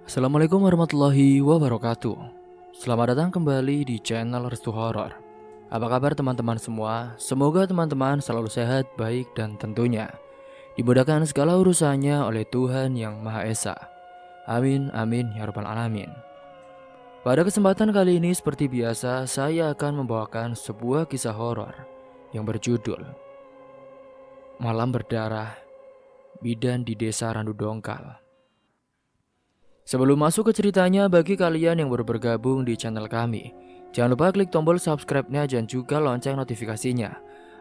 Assalamualaikum warahmatullahi wabarakatuh. Selamat datang kembali di channel Restu Horor. Apa kabar teman-teman semua? Semoga teman-teman selalu sehat, baik, dan tentunya dimudahkan segala urusannya oleh Tuhan Yang Maha Esa. Amin, amin, ya rabbal alamin. Pada kesempatan kali ini seperti biasa, saya akan membawakan sebuah kisah horor yang berjudul Malam Berdarah, Bidan di Desa Randu Dongkal. Sebelum masuk ke ceritanya, bagi kalian yang baru bergabung di channel kami, jangan lupa klik tombol subscribe-nya dan juga lonceng notifikasinya,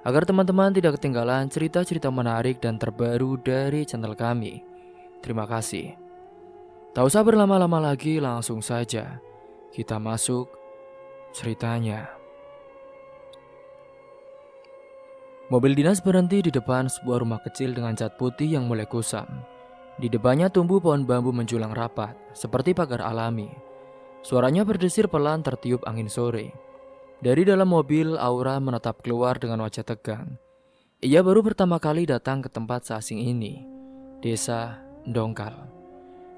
agar teman-teman tidak ketinggalan cerita-cerita menarik dan terbaru dari channel kami. Terima kasih. Tak usah berlama-lama lagi, langsung saja kita masuk ceritanya. Mobil dinas berhenti di depan sebuah rumah kecil dengan cat putih yang mulai kusam. Di depannya tumbuh pohon bambu menjulang rapat, seperti pagar alami. Suaranya berdesir pelan tertiup angin sore. Dari dalam mobil, Aura menatap keluar dengan wajah tegang. Ia baru pertama kali datang ke tempat seasing ini, Desa Dongkal.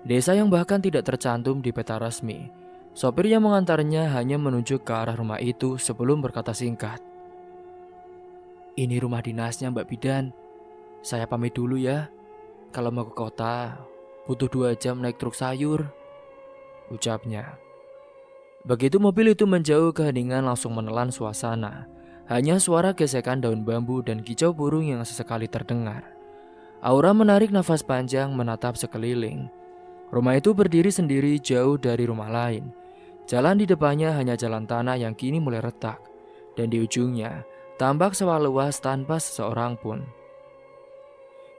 Desa yang bahkan tidak tercantum di peta resmi. Sopir yang mengantarnya hanya menunjuk ke arah rumah itu sebelum berkata singkat. Ini rumah dinasnya Mbak Bidan. Saya pamit dulu ya. Kalau mau ke kota, butuh 2 jam naik truk sayur, ucapnya. Begitu mobil itu menjauh, keheningan langsung menelan suasana. Hanya suara gesekan daun bambu dan kicau burung yang sesekali terdengar. Aura menarik nafas panjang menatap sekeliling. Rumah itu berdiri sendiri jauh dari rumah lain. Jalan di depannya hanya jalan tanah yang kini mulai retak. Dan di ujungnya, tambak sawah luas tanpa seseorang pun.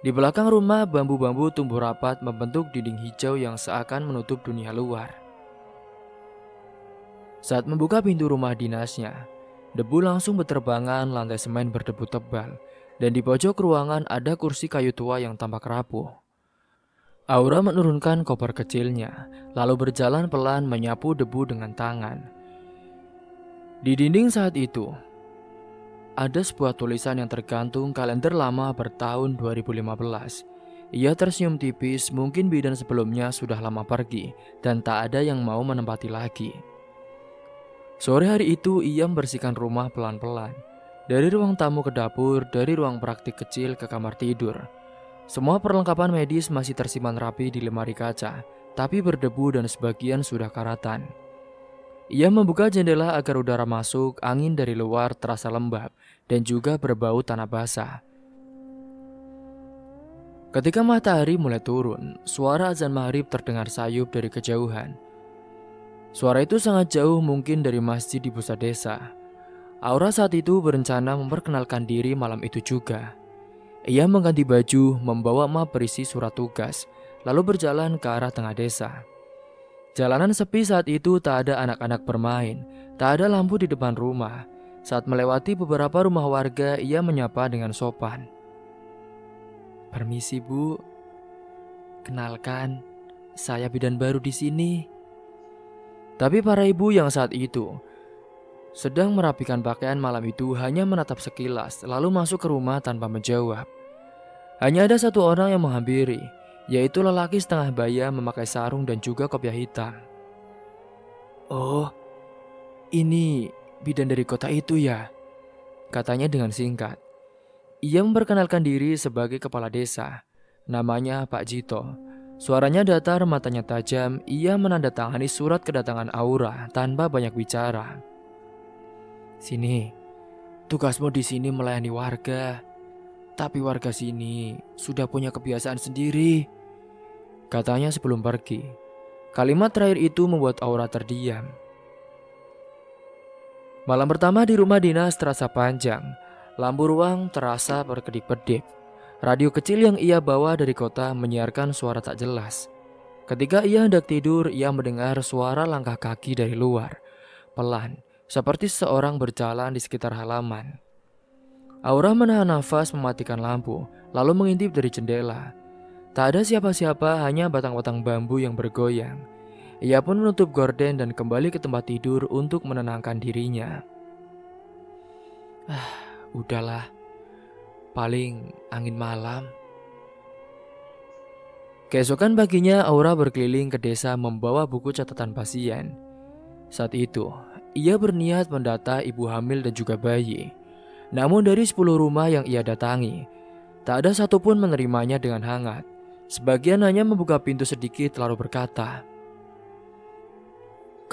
Di belakang rumah, bambu-bambu tumbuh rapat membentuk dinding hijau yang seakan menutup dunia luar. Saat membuka pintu rumah dinasnya, debu langsung berterbangan, lantai semen berdebu tebal, dan di pojok ruangan ada kursi kayu tua yang tampak rapuh. Aura menurunkan koper kecilnya, lalu berjalan pelan menyapu debu dengan tangan. Di dinding saat itu, ada sebuah tulisan yang tergantung kalender lama bertahun 2015. Ia tersenyum tipis, mungkin bidan sebelumnya sudah lama pergi dan tak ada yang mau menempati lagi. Sore hari itu ia membersihkan rumah pelan-pelan. Dari ruang tamu ke dapur, dari ruang praktik kecil ke kamar tidur. Semua perlengkapan medis masih tersimpan rapi di lemari kaca, tapi berdebu dan sebagian sudah karatan. Ia membuka jendela agar udara masuk, angin dari luar terasa lembab dan juga berbau tanah basah. Ketika matahari mulai turun, suara azan maghrib terdengar sayup dari kejauhan. Suara itu sangat jauh, mungkin dari masjid di pusat desa. Aura saat itu berencana memperkenalkan diri malam itu juga. Ia mengganti baju, membawa map berisi surat tugas, lalu berjalan ke arah tengah desa. Jalanan sepi saat itu, tak ada anak-anak bermain, tak ada lampu di depan rumah. Saat melewati beberapa rumah warga, ia menyapa dengan sopan. Permisi Bu, kenalkan, saya bidan baru di sini. Tapi para ibu yang saat itu sedang merapikan pakaian malam itu hanya menatap sekilas, lalu masuk ke rumah tanpa menjawab. Hanya ada satu orang yang menghampiri, yaitu lelaki setengah baya memakai sarung dan juga kopiah hitam. Oh, ini bidan dari kota itu ya? Katanya dengan singkat. Ia memperkenalkan diri sebagai kepala desa. Namanya Pak Jito. Suaranya datar, matanya tajam. Ia menandatangani surat kedatangan Aura tanpa banyak bicara. Sini, tugasmu di sini melayani warga. Tapi warga sini sudah punya kebiasaan sendiri, katanya sebelum pergi. Kalimat terakhir itu membuat Aura terdiam. Malam pertama di rumah dinas terasa panjang. Lampu ruang terasa berkedip-kedip. Radio kecil yang ia bawa dari kota menyiarkan suara tak jelas. Ketika ia hendak tidur, ia mendengar suara langkah kaki dari luar. Pelan, seperti seseorang berjalan di sekitar halaman. Aura menahan nafas, mematikan lampu, lalu mengintip dari jendela. Tak ada siapa-siapa, hanya batang-batang bambu yang bergoyang. Ia pun menutup gorden dan kembali ke tempat tidur untuk menenangkan dirinya. Udahlah, paling angin malam. Keesokan paginya Aura berkeliling ke desa membawa buku catatan pasien. Saat itu, ia berniat mendata ibu hamil dan juga bayi. Namun dari 10 rumah yang ia datangi, tak ada satupun menerimanya dengan hangat. Sebagian hanya membuka pintu sedikit lalu berkata,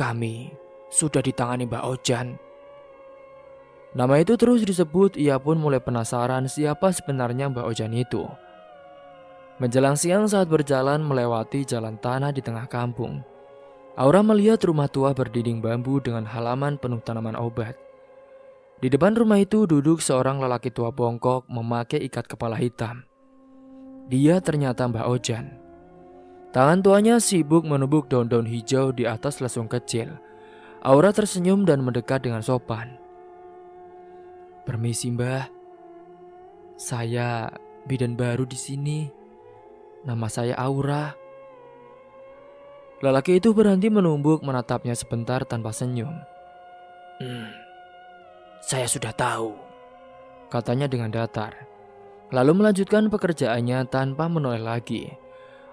"Kami sudah ditangani Mbak Ojan." Nama itu terus disebut, ia pun mulai penasaran siapa sebenarnya Mbak Ojan itu. Menjelang siang saat berjalan melewati jalan tanah di tengah kampung, Aura melihat rumah tua berdinding bambu dengan halaman penuh tanaman obat. Di depan rumah itu duduk seorang lelaki tua bongkok memakai ikat kepala hitam. Dia ternyata Mbak Ojan. Tangan tuanya sibuk menumbuk daun-daun hijau di atas lesung kecil. Aura tersenyum dan mendekat dengan sopan. "Permisi Mbah, saya bidan baru di sini. Nama saya Aura." Lelaki itu berhenti menumbuk menatapnya sebentar tanpa senyum. "Saya sudah tahu," katanya dengan datar. Lalu melanjutkan pekerjaannya tanpa menoleh lagi.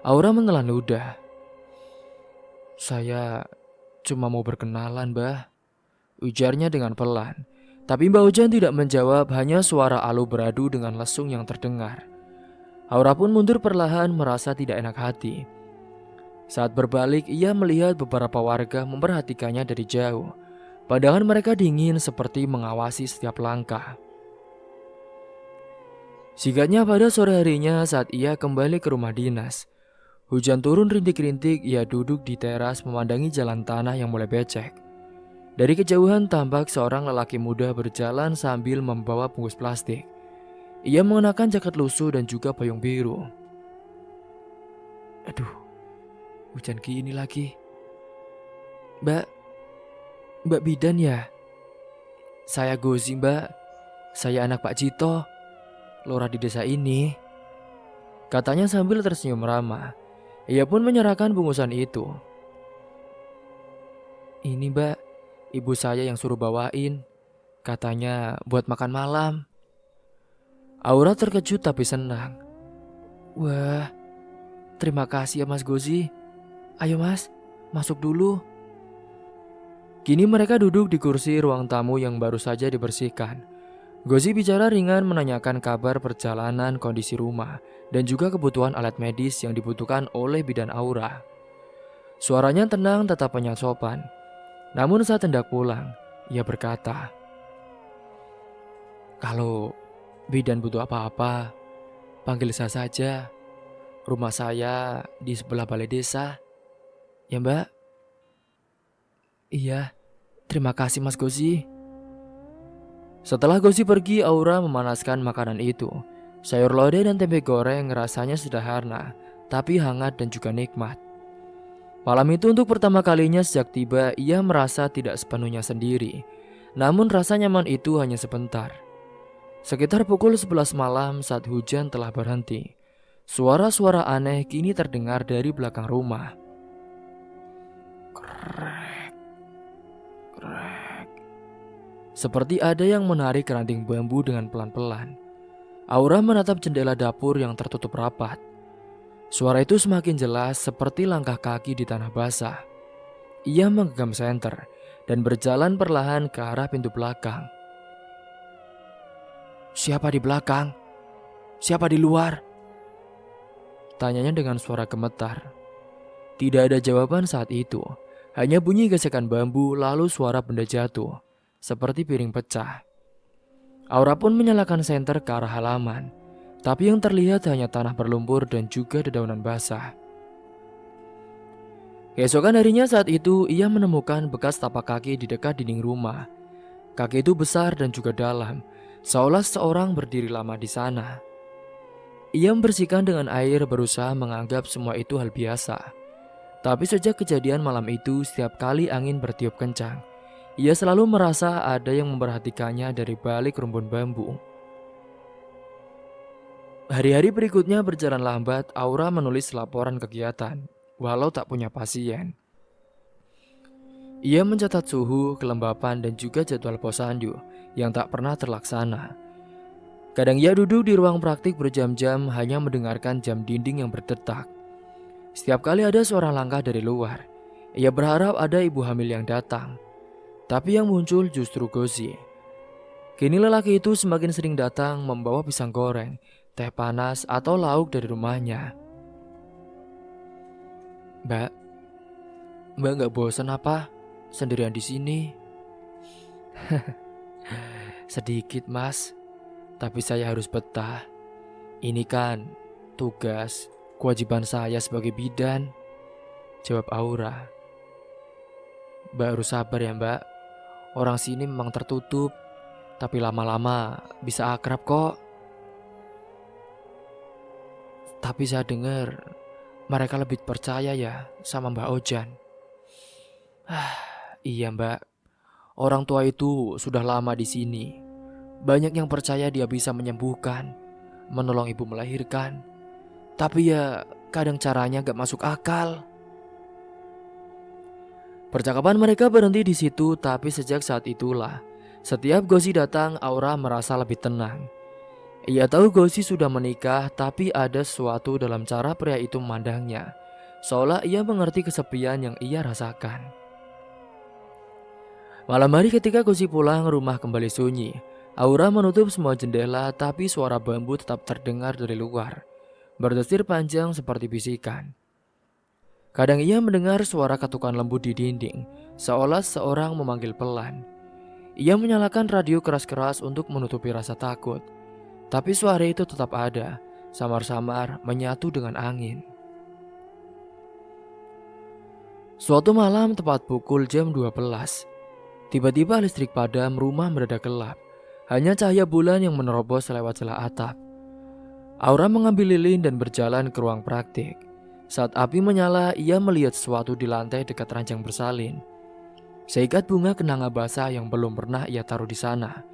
Aura menelan ludah. "Saya cuma mau berkenalan, Mbah," ujarnya dengan pelan. Tapi Mbak Ojan tidak menjawab, hanya suara alu beradu dengan lesung yang terdengar. Aura pun mundur perlahan merasa tidak enak hati. Saat berbalik, ia melihat beberapa warga memperhatikannya dari jauh. Pandangan mereka dingin seperti mengawasi setiap langkah. Singkatnya pada sore harinya saat ia kembali ke rumah dinas. Hujan turun rintik-rintik, ia duduk di teras memandangi jalan tanah yang mulai becek. Dari kejauhan tampak seorang lelaki muda berjalan sambil membawa bungkus plastik. Ia mengenakan jaket lusuh dan juga payung biru. "Aduh, hujan gini lagi. Mbak bidan ya? Saya Gozi Mbak. Saya anak Pak Cito, lurah di desa ini," katanya sambil tersenyum ramah. Ia pun menyerahkan bungkusan itu. "Ini Mbak, ibu saya yang suruh bawain. Katanya buat makan malam." Aura terkejut tapi senang. "Wah, terima kasih ya Mas Gozi. Ayo Mas, masuk dulu." Kini mereka duduk di kursi ruang tamu yang baru saja dibersihkan. Gozi bicara ringan menanyakan kabar perjalanan, kondisi rumah, dan juga kebutuhan alat medis yang dibutuhkan oleh bidan Aura. Suaranya tenang tetapannya sopan. Namun saat hendak pulang, ia berkata, "Kalau bidan butuh apa-apa, panggil saya saja. Rumah saya di sebelah balai desa. Ya Mbak?" "Iya, terima kasih Mas Gozi." Setelah Gozi pergi, Aura memanaskan makanan itu. Sayur lodeh dan tempe goreng rasanya sederhana, tapi hangat dan juga nikmat. Malam itu untuk pertama kalinya sejak tiba, ia merasa tidak sepenuhnya sendiri. Namun rasa nyaman itu hanya sebentar. Sekitar pukul 11 malam saat hujan telah berhenti, suara-suara aneh kini terdengar dari belakang rumah. Krek, krek. Seperti ada yang menarik ranting bambu dengan pelan-pelan. Aura menatap jendela dapur yang tertutup rapat. Suara itu semakin jelas seperti langkah kaki di tanah basah. Ia menggenggam senter dan berjalan perlahan ke arah pintu belakang. "Siapa di belakang? Siapa di luar?" tanyanya dengan suara gemetar. Tidak ada jawaban saat itu, hanya bunyi gesekan bambu lalu suara benda jatuh, seperti piring pecah. Aura pun menyalakan senter ke arah halaman, tapi yang terlihat hanya tanah berlumpur dan juga dedaunan basah. Keesokan harinya saat itu, ia menemukan bekas tapak kaki di dekat dinding rumah. Kaki itu besar dan juga dalam, seolah seorang berdiri lama di sana. Ia membersihkan dengan air, berusaha menganggap semua itu hal biasa. Tapi sejak kejadian malam itu, setiap kali angin bertiup kencang, ia selalu merasa ada yang memperhatikannya dari balik rumpun bambu. Hari-hari berikutnya berjalan lambat. Aura menulis laporan kegiatan, walau tak punya pasien. Ia mencatat suhu, kelembapan, dan juga jadwal posyandu yang tak pernah terlaksana. Kadang ia duduk di ruang praktik berjam-jam hanya mendengarkan jam dinding yang berdetak. Setiap kali ada suara langkah dari luar, ia berharap ada ibu hamil yang datang. Tapi yang muncul justru Gozi. Kini lelaki itu semakin sering datang membawa pisang goreng, teh panas, atau lauk dari rumahnya. Mbak, Mbak nggak bosan apa sendirian di sini? Sedikit mas, tapi saya harus betah. Ini kan tugas, kewajiban saya sebagai bidan, jawab Aura. Mbak harus sabar ya mbak, orang sini memang tertutup, tapi lama-lama bisa akrab kok. Tapi saya dengar mereka lebih percaya ya sama Mbak Ojan. Iya mbak, orang tua itu sudah lama di sini. Banyak yang percaya dia bisa menyembuhkan, menolong ibu melahirkan. Tapi ya kadang caranya gak masuk akal. Percakapan mereka berhenti di situ, tapi sejak saat itulah, setiap Gozi datang, Aura merasa lebih tenang. Ia tahu Gozi sudah menikah, tapi ada sesuatu dalam cara pria itu memandangnya, seolah ia mengerti kesepian yang ia rasakan. Malam hari ketika Gozi pulang, rumah kembali sunyi. Aura menutup semua jendela, tapi suara bambu tetap terdengar dari luar, berdesir panjang seperti bisikan. Kadang ia mendengar suara ketukan lembut di dinding, seolah seorang memanggil pelan. Ia menyalakan radio keras-keras untuk menutupi rasa takut. Tapi suara itu tetap ada, samar-samar menyatu dengan angin. Suatu malam tepat pukul jam 12, tiba-tiba listrik padam, rumah mendadak gelap. Hanya cahaya bulan yang menerobos lewat celah atap. Aura mengambil lilin dan berjalan ke ruang praktik. Saat api menyala, ia melihat sesuatu di lantai dekat ranjang bersalin. Seikat bunga kenanga basah yang belum pernah ia taruh di sana.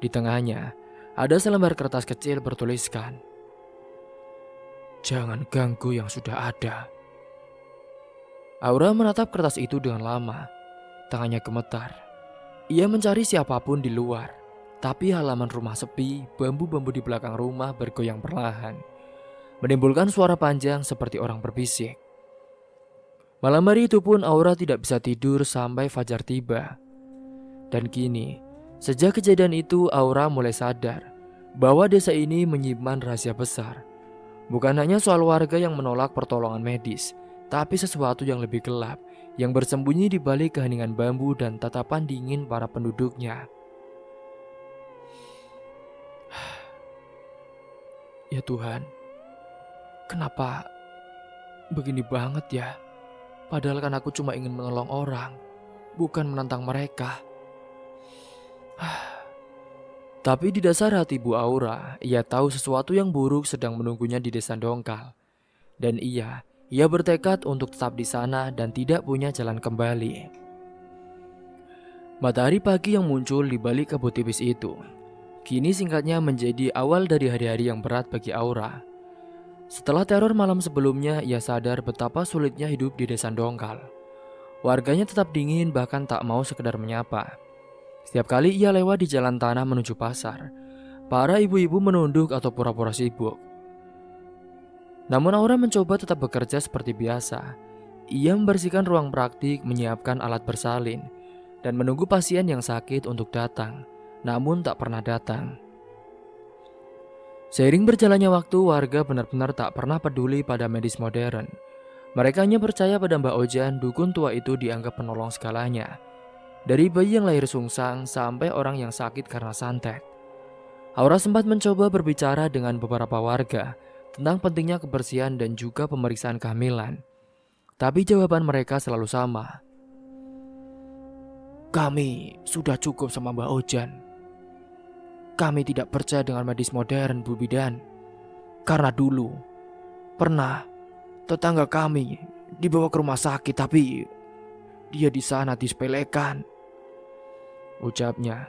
Di tengahnya, ada selembar kertas kecil bertuliskan, "Jangan ganggu yang sudah ada." Aura menatap kertas itu dengan lama. Tangannya gemetar. Ia mencari siapapun di luar. Tapi halaman rumah sepi, bambu-bambu di belakang rumah bergoyang perlahan, menimbulkan suara panjang seperti orang berbisik. Malam hari itu pun Aura tidak bisa tidur sampai fajar tiba. Dan kini, sejak kejadian itu Aura mulai sadar bahwa desa ini menyimpan rahasia besar. Bukan hanya soal warga yang menolak pertolongan medis, tapi sesuatu yang lebih gelap yang bersembunyi di balik keheningan bambu dan tatapan dingin para penduduknya. Ya Tuhan, kenapa begini banget ya? Padahal kan aku cuma ingin menolong orang, bukan menantang mereka. Tapi di dasar hati Bu Aura, ia tahu sesuatu yang buruk sedang menunggunya di desa Dongkal. Dan ia bertekad untuk tetap di sana dan tidak punya jalan kembali. Matahari pagi yang muncul di balik kabut tipis itu, kini singkatnya menjadi awal dari hari-hari yang berat bagi Aura. Setelah teror malam sebelumnya, ia sadar betapa sulitnya hidup di desa Dongkal. Warganya tetap dingin, bahkan tak mau sekedar menyapa. Setiap kali ia lewat di jalan tanah menuju pasar, para ibu-ibu menunduk atau pura-pura sibuk. Namun Aura mencoba tetap bekerja seperti biasa. Ia membersihkan ruang praktik, menyiapkan alat bersalin, dan menunggu pasien yang sakit untuk datang, namun tak pernah datang. Seiring berjalannya waktu, warga benar-benar tak pernah peduli pada medis modern. Mereka hanya percaya pada Mbak Ojan, dukun tua itu dianggap penolong segalanya. Dari bayi yang lahir sungsang sampai orang yang sakit karena santet. Aura sempat mencoba berbicara dengan beberapa warga tentang pentingnya kebersihan dan juga pemeriksaan kehamilan. Tapi jawaban mereka selalu sama. "Kami sudah cukup sama Mbak Ojan. Kami tidak percaya dengan medis modern, Bu Bidan. Karena dulu pernah tetangga kami dibawa ke rumah sakit, tapi dia di sana disepelekan," ucapnya.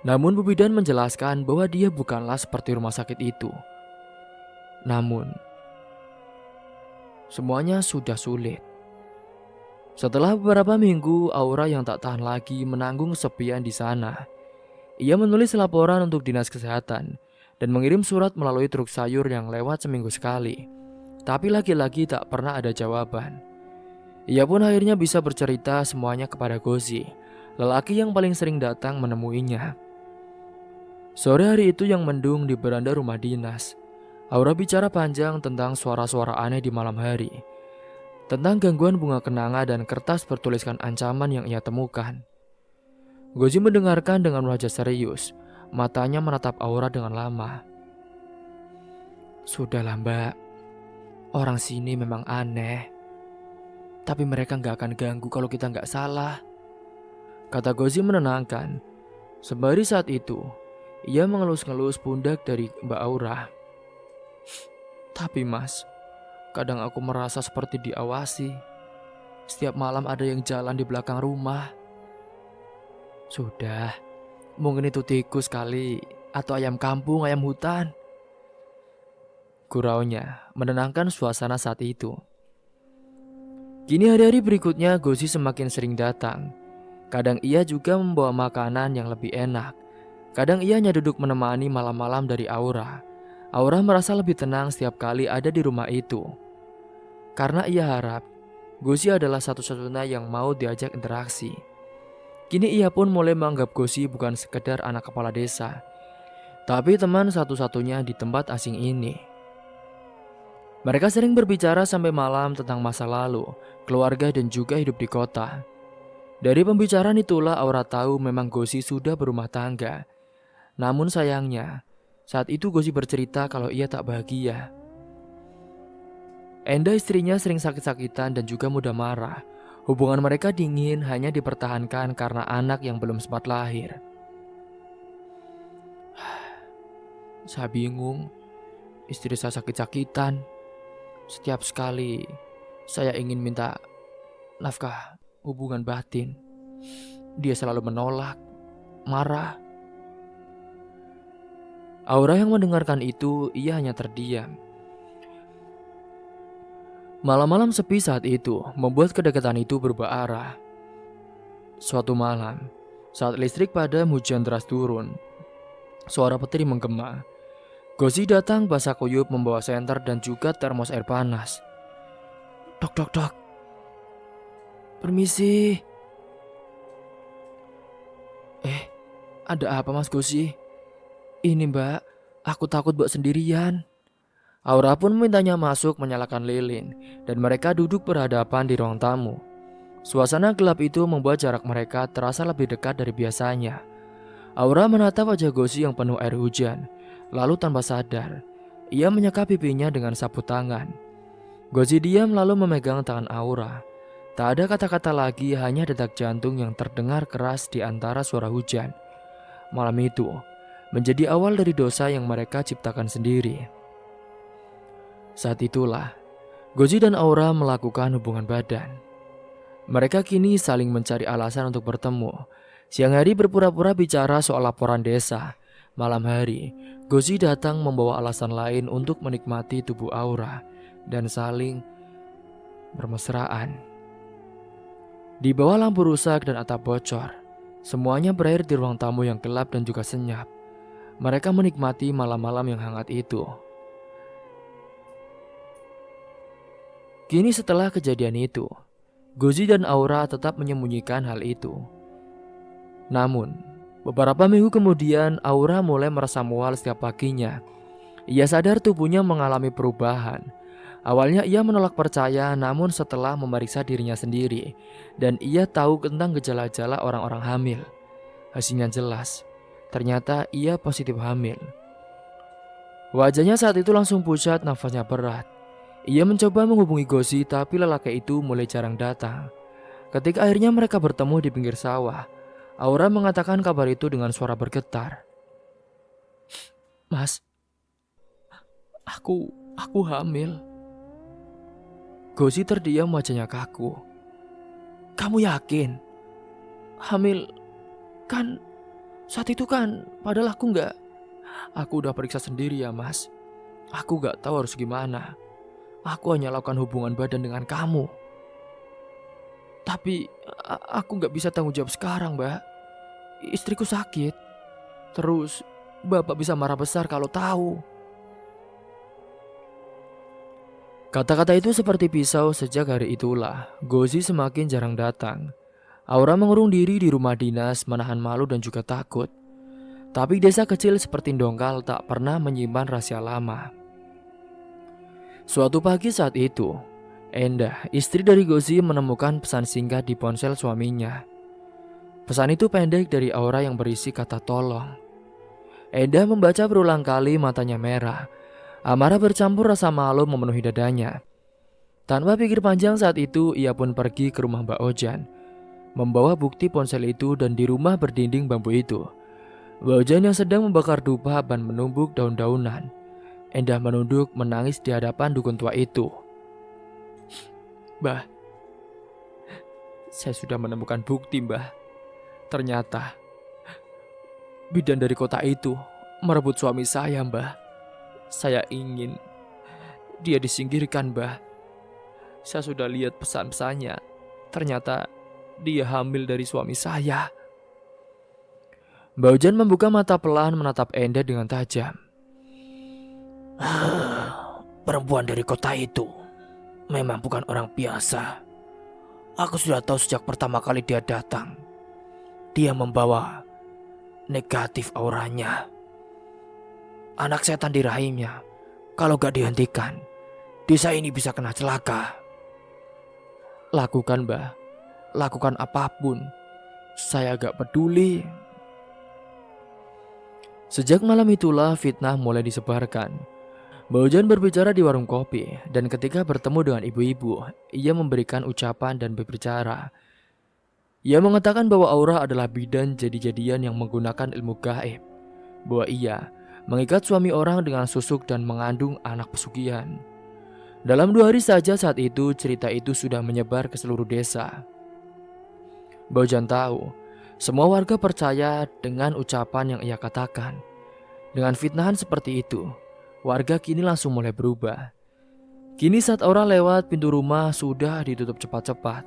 Namun Bu Bidan menjelaskan bahwa dia bukanlah seperti rumah sakit itu. Namun semuanya sudah sulit. Setelah beberapa minggu, Aura yang tak tahan lagi menanggung kesepian di sana. Ia menulis laporan untuk dinas kesehatan dan mengirim surat melalui truk sayur yang lewat seminggu sekali. Tapi lagi-lagi tak pernah ada jawaban. Ia pun akhirnya bisa bercerita semuanya kepada Gozi, lelaki yang paling sering datang menemuinya. Sore hari itu yang mendung di beranda rumah dinas, Aura bicara panjang tentang suara-suara aneh di malam hari, tentang gangguan bunga kenanga dan kertas bertuliskan ancaman yang ia temukan. Gozi mendengarkan dengan wajah serius, matanya menatap Aura dengan lama. Sudahlah mbak, orang sini memang aneh, tapi mereka gak akan ganggu kalau kita gak salah, kata Gozi menenangkan. Sembari saat itu, ia mengelus-ngelus pundak dari Mbak Aura. Tapi mas, kadang aku merasa seperti diawasi. Setiap malam ada yang jalan di belakang rumah. Sudah, mungkin itu tikus kali, atau ayam kampung, ayam hutan, guraunya menenangkan suasana saat itu. Kini hari-hari berikutnya Gozi semakin sering datang. Kadang ia juga membawa makanan yang lebih enak. Kadang ia hanya duduk menemani malam-malam dari Aura. Aura merasa lebih tenang setiap kali ada di rumah itu. Karena ia harap Gozi adalah satu-satunya yang mau diajak interaksi. Kini ia pun mulai menganggap Gozi bukan sekedar anak kepala desa, tapi teman satu-satunya di tempat asing ini. Mereka sering berbicara sampai malam tentang masa lalu, keluarga dan juga hidup di kota. Dari pembicaraan itulah Aura tahu memang Gozi sudah berumah tangga. Namun sayangnya, saat itu Gozi bercerita kalau ia tak bahagia. Enda istrinya sering sakit-sakitan dan juga mudah marah. Hubungan mereka dingin hanya dipertahankan karena anak yang belum sempat lahir. Saya bingung, istri saya sakit-sakitan. Setiap sekali saya ingin minta nafkah hubungan batin, dia selalu menolak, marah. Aura yang mendengarkan itu, ia hanya terdiam. Malam-malam sepi saat itu membuat kedekatan itu berubah arah. Suatu malam, saat listrik padam, hujan deras turun, suara petir menggema. Gozi datang basah kuyup membawa senter dan juga termos air panas. Dok, dok, dok. Permisi. Ada apa mas Gozi? Ini mbak, aku takut mbak sendirian. Aura pun memintanya masuk menyalakan lilin, dan mereka duduk berhadapan di ruang tamu. Suasana gelap itu membuat jarak mereka terasa lebih dekat dari biasanya. Aura menatap wajah Gozi yang penuh air hujan. Lalu tanpa sadar, ia menyeka pipinya dengan sapu tangan. Gozi diam lalu memegang tangan Aura. Tak ada kata-kata lagi, hanya detak jantung yang terdengar keras di antara suara hujan. Malam itu menjadi awal dari dosa yang mereka ciptakan sendiri. Saat itulah, Gozi dan Aura melakukan hubungan badan. Mereka kini saling mencari alasan untuk bertemu. Siang hari berpura-pura bicara soal laporan desa. Malam hari, Gozi datang membawa alasan lain untuk menikmati tubuh Aura dan saling bermesraan. Di bawah lampu rusak dan atap bocor, semuanya berakhir di ruang tamu yang gelap dan juga senyap. Mereka menikmati malam-malam yang hangat itu. Kini setelah kejadian itu, Gozi dan Aura tetap menyembunyikan hal itu. Namun, beberapa minggu kemudian, Aura mulai merasa mual setiap paginya. Ia sadar tubuhnya mengalami perubahan. Awalnya ia menolak percaya, namun setelah memeriksa dirinya sendiri, dan ia tahu tentang gejala-gejala orang-orang hamil. Hasilnya jelas, ternyata ia positif hamil. Wajahnya saat itu langsung pucat, nafasnya berat. Ia mencoba menghubungi Gozi, tapi lelaki itu mulai jarang datang. Ketika akhirnya mereka bertemu di pinggir sawah, Aura mengatakan kabar itu dengan suara bergetar. Mas, aku hamil. Gozi terdiam, wajahnya kaku. Kamu yakin? Hamil? Kan saat itu kan, padahal aku nggak. Aku udah periksa sendiri ya mas. Aku nggak tahu harus gimana. Aku hanya lakukan hubungan badan dengan kamu. Tapi aku nggak bisa tanggung jawab sekarang, Mbak. Istriku sakit. Terus Bapak bisa marah besar kalau tahu. Kata-kata itu seperti pisau. Sejak hari itulah Gozi semakin jarang datang. Aura mengurung diri di rumah dinas, menahan malu dan juga takut. Tapi desa kecil seperti Dongkal tak pernah menyimpan rahasia lama. Suatu pagi saat itu, Endah, istri dari Gozi, menemukan pesan singkat di ponsel suaminya. Pesan itu pendek dari Aura yang berisi kata tolong. Endah membaca berulang kali, matanya merah. Amarah bercampur rasa malu memenuhi dadanya. Tanpa pikir panjang saat itu, ia pun pergi ke rumah Mbak Ojan, membawa bukti ponsel itu. Dan di rumah berdinding bambu itu, Mbak Ojan yang sedang membakar dupa dan menumbuk daun-daunan. Endah menunduk menangis di hadapan dukun tua itu. "Mbah, saya sudah menemukan bukti, Mbah. Ternyata bidan dari kota itu merebut suami saya, Mbah. Saya ingin dia disingkirkan, Mbah. Saya sudah lihat pesan-pesannya. Ternyata dia hamil dari suami saya." Mbak Ojan membuka mata pelan, menatap Endah dengan tajam. Perempuan dari kota itu memang bukan orang biasa. Aku sudah tahu sejak pertama kali dia datang. Dia membawa negatif auranya. Anak setan di rahimnya. Kalau gak dihentikan, desa ini bisa kena celaka. "Lakukan, Mbah. Lakukan apapun. Saya gak peduli." Sejak malam itulah fitnah mulai disebarkan. Mbak Ojan berbicara di warung kopi, dan ketika bertemu dengan ibu-ibu, ia memberikan ucapan dan berbicara. Ia mengatakan bahwa Aura adalah bidan jadi-jadian yang menggunakan ilmu gaib, bahwa ia mengikat suami orang dengan susuk dan mengandung anak pesugihan. Dalam 2 hari saja saat itu, cerita itu sudah menyebar ke seluruh desa. Mbak Ojan tahu, semua warga percaya dengan ucapan yang ia katakan. Dengan fitnahan seperti itu, warga kini langsung mulai berubah. Kini saat Aura lewat pintu rumah sudah ditutup cepat-cepat.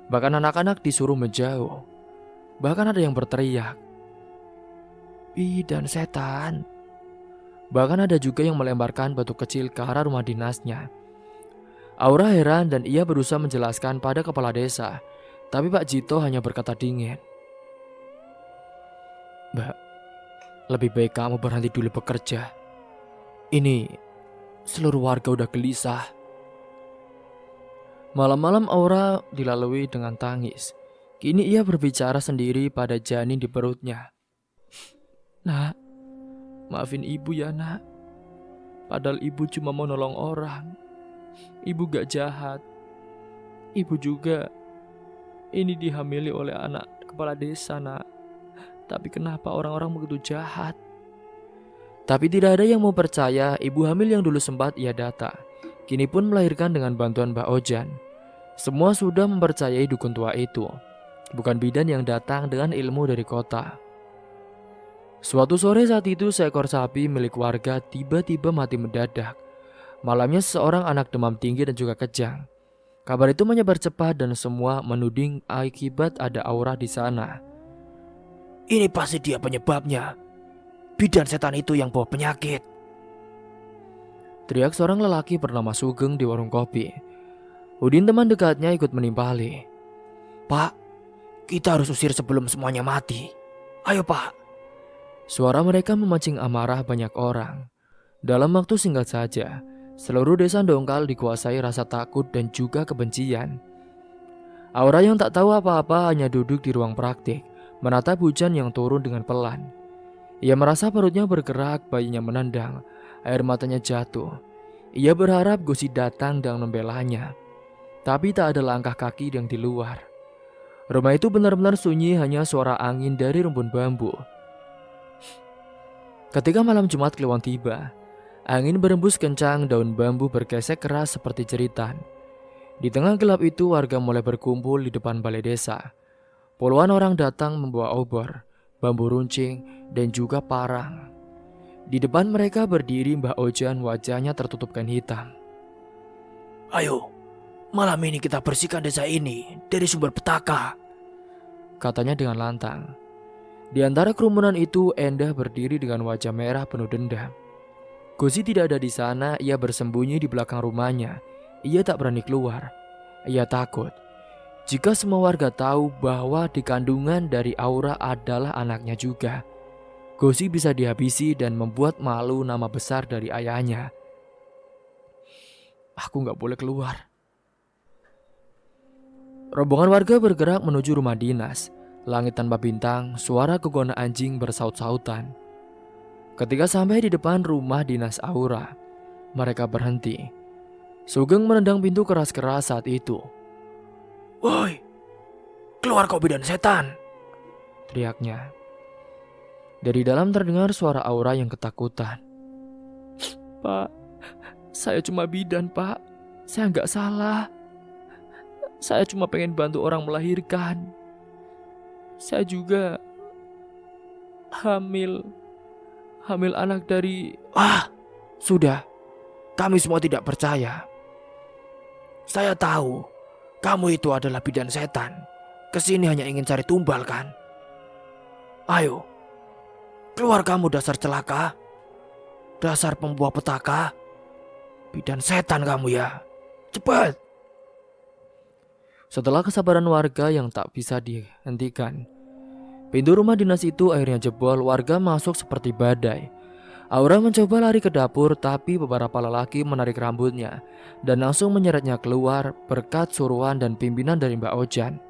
Bahkan anak-anak disuruh menjauh. Bahkan ada yang berteriak, "Bidan setan." Bahkan ada juga yang melemparkan batu kecil ke arah rumah dinasnya. Aura heran dan ia berusaha menjelaskan pada kepala desa. Tapi Pak Jito hanya berkata dingin, "Mbak, lebih baik kamu berhenti dulu bekerja. Ini seluruh warga udah gelisah." Malam-malam Aura dilalui dengan tangis. Kini ia berbicara sendiri pada janin di perutnya. "Nak, maafin ibu ya, Nak. Padahal ibu cuma mau nolong orang. Ibu gak jahat. Ibu juga ini dihamili oleh anak kepala desa, Nak. Tapi kenapa orang-orang begitu jahat?" Tapi tidak ada yang mau percaya. Ibu hamil yang dulu sempat ia data, kini pun melahirkan dengan bantuan Mbak Ojan. Semua sudah mempercayai dukun tua itu, bukan bidan yang datang dengan ilmu dari kota. Suatu sore saat itu, seekor sapi milik warga tiba-tiba mati mendadak. Malamnya seorang anak demam tinggi dan juga kejang. Kabar itu menyebar cepat dan semua menuding akibat ada aura di sana. Ini pasti dia penyebabnya. Bidan setan itu yang bawa penyakit. Teriak seorang lelaki bernama Sugeng di warung kopi. Udin, teman dekatnya, ikut menimpali. "Pak, kita harus usir sebelum semuanya mati. Ayo, Pak." Suara mereka memancing amarah banyak orang. Dalam waktu singkat saja, seluruh desa Dongkal dikuasai rasa takut dan juga kebencian. Aura yang tak tahu apa-apa hanya duduk di ruang praktik, menatap hujan yang turun dengan pelan. Ia merasa perutnya bergerak, bayinya menendang, air matanya jatuh. Ia berharap Gosi datang dan membelanya. Tapi tak ada langkah kaki yang di luar. Rumah itu benar-benar sunyi, hanya suara angin dari rumpun bambu. Ketika malam Jumat Kliwon tiba, angin berembus kencang, daun bambu bergesek keras seperti jeritan. Di tengah gelap itu, warga mulai berkumpul di depan balai desa. Puluhan orang datang membawa obor, bambu runcing, dan juga parang. Di depan mereka berdiri Mbah Ojan, wajahnya tertutup kain hitam. "Ayo, malam ini kita bersihkan desa ini dari sumber petaka," katanya dengan lantang. Di antara kerumunan itu, Endah berdiri dengan wajah merah penuh dendam. Gosi tidak ada di sana, ia bersembunyi di belakang rumahnya. ia tak berani keluar. Ia takut jika semua warga tahu bahwa di kandungan dari Aura adalah anaknya juga, Gozi bisa dihabisi dan membuat malu nama besar dari ayahnya. Aku gak boleh keluar. Rombongan warga bergerak menuju rumah dinas. Langit tanpa bintang, suara gegona anjing bersaut-sautan. Ketika sampai di depan rumah dinas Aura, mereka berhenti. Sugeng menendang pintu keras-keras saat itu. "Woi, keluar kau bidan setan!" teriaknya. Dari dalam terdengar suara Aura yang ketakutan. Pak, saya cuma bidan, Pak. Saya nggak salah. Saya cuma pengen bantu orang melahirkan. Saya juga hamil anak dari... Sudah, kami semua tidak percaya. Saya tahu kamu itu adalah bidan setan. Kesini hanya ingin cari tumbal kan? Ayo, keluar kamu dasar celaka, dasar pembuah petaka. Bidan setan kamu ya. Cepat! Setelah kesabaran warga yang tak bisa dihentikan, pintu rumah dinas itu akhirnya jebol. Warga masuk seperti badai. Aura mencoba lari ke dapur, tapi beberapa lelaki menarik rambutnya dan langsung menyeretnya keluar berkat suruhan dan pimpinan dari Mbak Ojan.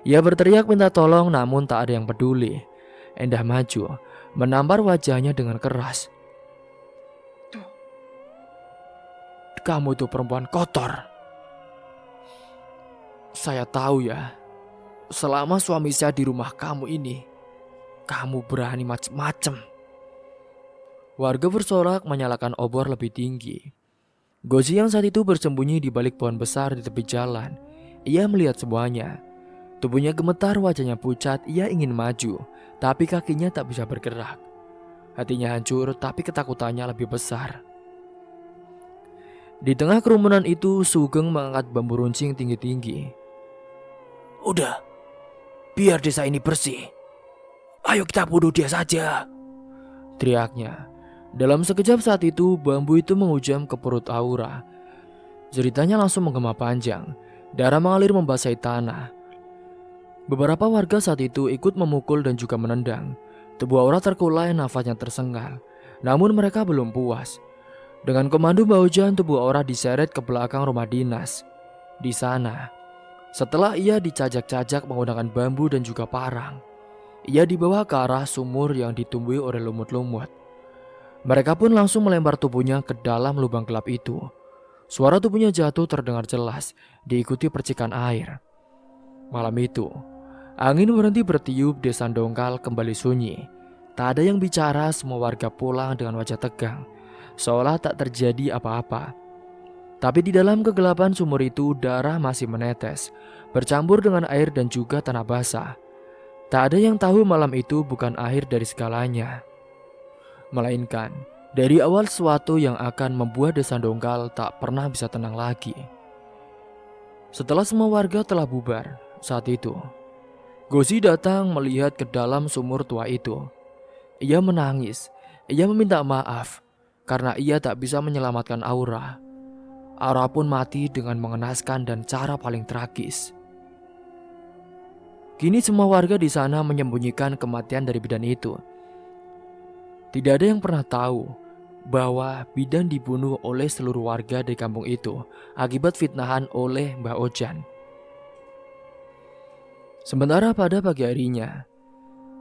Ia berteriak minta tolong, namun tak ada yang peduli. Endah maju, menampar wajahnya dengan keras. "Kamu itu perempuan kotor. Saya tahu ya, selama suami saya di rumah kamu ini, kamu berani macem-macem." Warga bersorak menyalakan obor lebih tinggi. Gozi yang saat itu bersembunyi di balik pohon besar di tepi jalan. Ia melihat semuanya. Tubuhnya gemetar, wajahnya pucat. Ia ingin maju, tapi kakinya tak bisa bergerak. Hatinya hancur, tapi ketakutannya lebih besar. Di tengah kerumunan itu, Sugeng mengangkat bambu runcing tinggi-tinggi. Udah, biar desa ini bersih. Ayo kita bunuh dia saja, teriaknya. Dalam sekejap saat itu, bambu itu menghujam ke perut Aura. Jeritanya langsung menggema panjang. Darah mengalir membasahi tanah. Beberapa warga saat itu ikut memukul dan juga menendang. Tubuh Aura terkulai, nafasnya tersengal. Namun mereka belum puas. Dengan komando Mbak Ojan, tubuh Aura diseret ke belakang rumah dinas. Di sana, setelah ia dicajak-cajak menggunakan bambu dan juga parang, ia dibawa ke arah sumur yang ditumbuhi oleh lumut-lumut. Mereka pun langsung melempar tubuhnya ke dalam lubang gelap itu. Suara tubuhnya jatuh terdengar jelas, diikuti percikan air. Malam itu, angin berhenti bertiup, desa Dongkal kembali sunyi. Tak ada yang bicara, semua warga pulang dengan wajah tegang, seolah tak terjadi apa-apa. Tapi di dalam kegelapan sumur itu, darah masih menetes, bercampur dengan air dan juga tanah basah. Tak ada yang tahu malam itu bukan akhir dari segalanya, melainkan dari awal sesuatu yang akan membuat desa Dongkal tak pernah bisa tenang lagi. Setelah semua warga telah bubar, saat itu Gozi datang melihat ke dalam sumur tua itu. Ia menangis, ia meminta maaf karena ia tak bisa menyelamatkan Aura. Aura pun mati dengan mengenaskan dan cara paling tragis. Kini semua warga di sana menyembunyikan kematian dari bidan itu. Tidak ada yang pernah tahu bahwa bidan dibunuh oleh seluruh warga di kampung itu akibat fitnahan oleh Mbah Ojan. Sementara pada pagi harinya,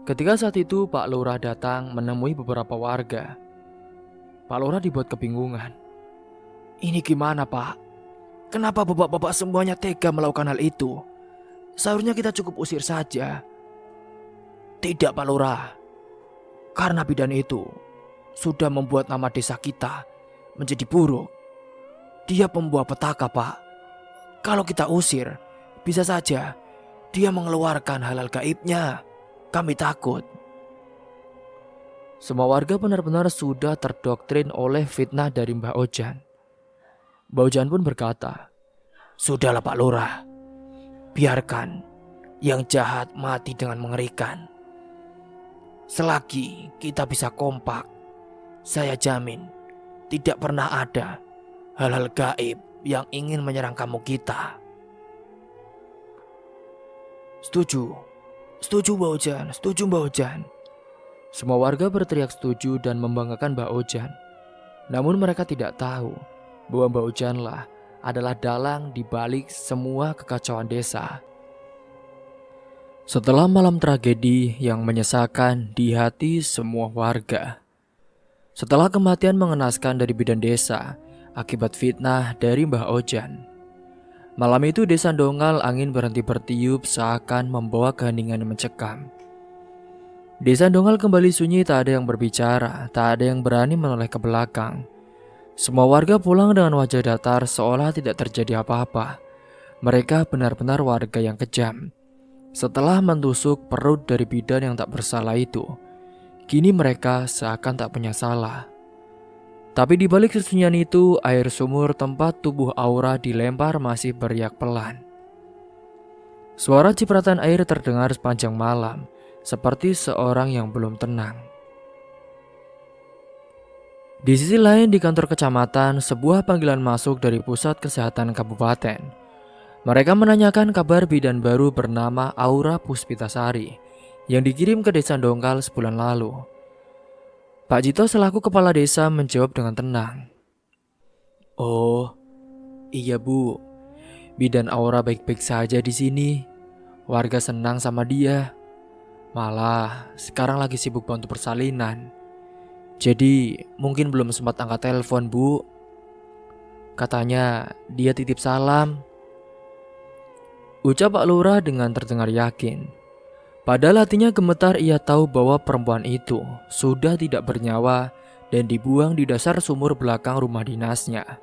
ketika saat itu Pak Lurah datang menemui beberapa warga, Pak Lurah dibuat kebingungan. Ini gimana, Pak? Kenapa bapak-bapak semuanya tega melakukan hal itu? Seharusnya kita cukup usir saja. Tidak, Pak Lurah. Karena bidan itu sudah membuat nama desa kita menjadi buruk. Dia pembuah petaka, Pak. Kalau kita usir, bisa saja dia mengeluarkan hal-hal gaibnya. Kami takut. Semua warga benar-benar sudah terdoktrin oleh fitnah dari Mbah Ojan. Mbah Ojan pun berkata, Sudahlah Pak Lurah, biarkan yang jahat mati dengan mengerikan. Selagi kita bisa kompak, saya jamin tidak pernah ada hal-hal gaib yang ingin menyerang kamu kita. Setuju. Setuju Mbak Ojan, setuju Mbak Ojan. Semua warga berteriak setuju dan membanggakan Mbak Ojan. Namun mereka tidak tahu bahwa Mbak Ojanlah adalah dalang di balik semua kekacauan desa. Setelah malam tragedi yang menyesakan di hati semua warga, setelah kematian mengenaskan dari bidan desa akibat fitnah dari Mbah Ojan, malam itu desa Dongal angin berhenti bertiup seakan membawa keheningan yang mencekam. Desa Dongal kembali sunyi, tak ada yang berbicara, tak ada yang berani menoleh ke belakang. Semua warga pulang dengan wajah datar seolah tidak terjadi apa-apa. Mereka benar-benar warga yang kejam. Setelah mentusuk perut dari bidan yang tak bersalah itu, kini mereka seakan tak punya salah. Tapi di balik kesunyian itu, air sumur tempat tubuh Aura dilempar masih beriak pelan. Suara cipratan air terdengar sepanjang malam, seperti seorang yang belum tenang. Di sisi lain di kantor kecamatan, sebuah panggilan masuk dari pusat kesehatan kabupaten. Mereka menanyakan kabar bidan baru bernama Aura Puspitasari yang dikirim ke desa Dongkal sebulan lalu. Pak Jito selaku kepala desa menjawab dengan tenang. Oh, iya Bu. Bidan Aura baik-baik saja di sini. Warga senang sama dia. Malah sekarang lagi sibuk bantu persalinan. Jadi mungkin belum sempat angkat telepon Bu. Katanya dia titip salam. Ucap Pak Lurah dengan terdengar yakin. Padahal hatinya gemetar, ia tahu bahwa perempuan itu sudah tidak bernyawa dan dibuang di dasar sumur belakang rumah dinasnya.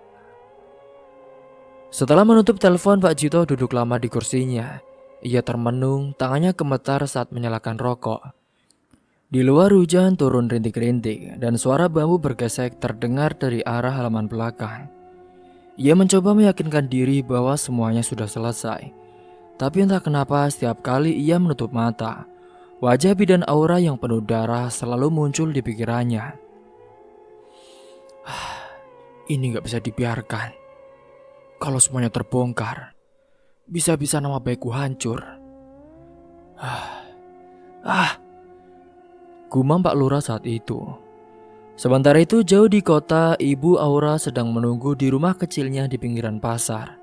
Setelah menutup telepon, Pak Jito duduk lama di kursinya. Ia termenung, tangannya gemetar saat menyalakan rokok. Di luar hujan turun rintik-rintik dan suara bambu bergesek terdengar dari arah halaman belakang. Ia mencoba meyakinkan diri bahwa semuanya sudah selesai. Tapi entah kenapa setiap kali ia menutup mata, wajah bidan Aura yang penuh darah selalu muncul di pikirannya. Ini gak bisa dibiarkan. Kalau semuanya terbongkar, bisa-bisa nama baikku hancur. Gumam Pak Lurah saat itu. Sementara itu jauh di kota, Ibu Aura sedang menunggu di rumah kecilnya di pinggiran pasar.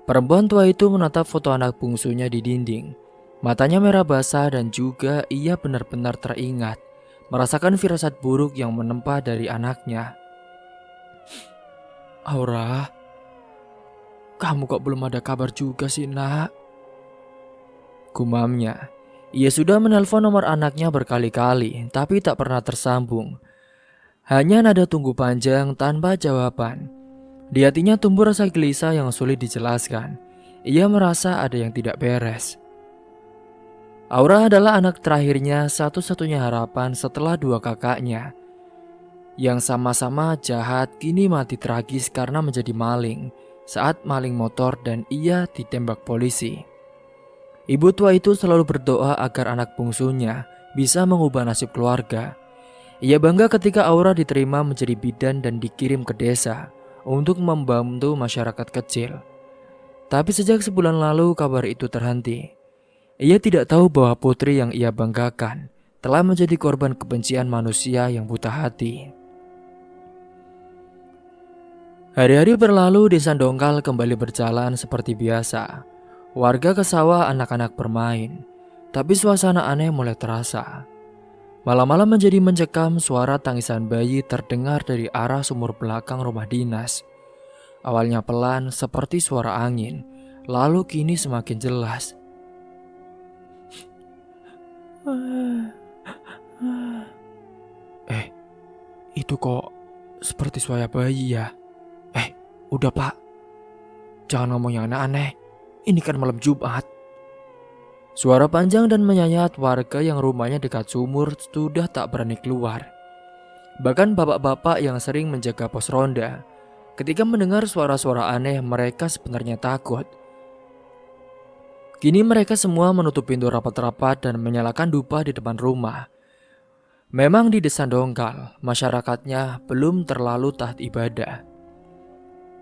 Perempuan tua itu menatap foto anak bungsunya di dinding. Matanya merah basah dan juga ia benar-benar teringat merasakan firasat buruk yang menempa dari anaknya. Aura, kamu kok belum ada kabar juga sih nak? Gumamnya. Ia sudah menelpon nomor anaknya berkali-kali, tapi tak pernah tersambung. Hanya nada tunggu panjang tanpa jawaban. Di hatinya tumbuh rasa gelisah yang sulit dijelaskan. Ia merasa ada yang tidak beres. Aura adalah anak terakhirnya, satu-satunya harapan setelah dua kakaknya. Yang sama-sama jahat kini mati tragis karena menjadi maling saat maling motor dan ia ditembak polisi. Ibu tua itu selalu berdoa agar anak bungsunya bisa mengubah nasib keluarga. Ia bangga ketika Aura diterima menjadi bidan dan dikirim ke desa untuk membantu masyarakat kecil. Tapi sejak sebulan lalu kabar itu terhenti. Ia tidak tahu bahwa putri yang ia banggakan telah menjadi korban kebencian manusia yang buta hati. Hari-hari berlalu, desa Dongkal kembali berjalan seperti biasa. Warga ke sawah, anak-anak bermain. Tapi suasana aneh mulai terasa. Malam-malam menjadi mencekam, suara tangisan bayi terdengar dari arah sumur belakang rumah dinas. Awalnya pelan seperti suara angin, lalu kini semakin jelas. Itu kok seperti suara bayi ya? Udah Pak, jangan ngomong yang aneh-aneh. Ini kan malam Jumat. Suara panjang dan menyayat, warga yang rumahnya dekat sumur sudah tak berani keluar. Bahkan bapak-bapak yang sering menjaga pos ronda, ketika mendengar suara-suara aneh mereka sebenarnya takut. Kini mereka semua menutup pintu rapat-rapat dan menyalakan dupa di depan rumah. Memang di desa Dongkal, masyarakatnya belum terlalu taat ibadah.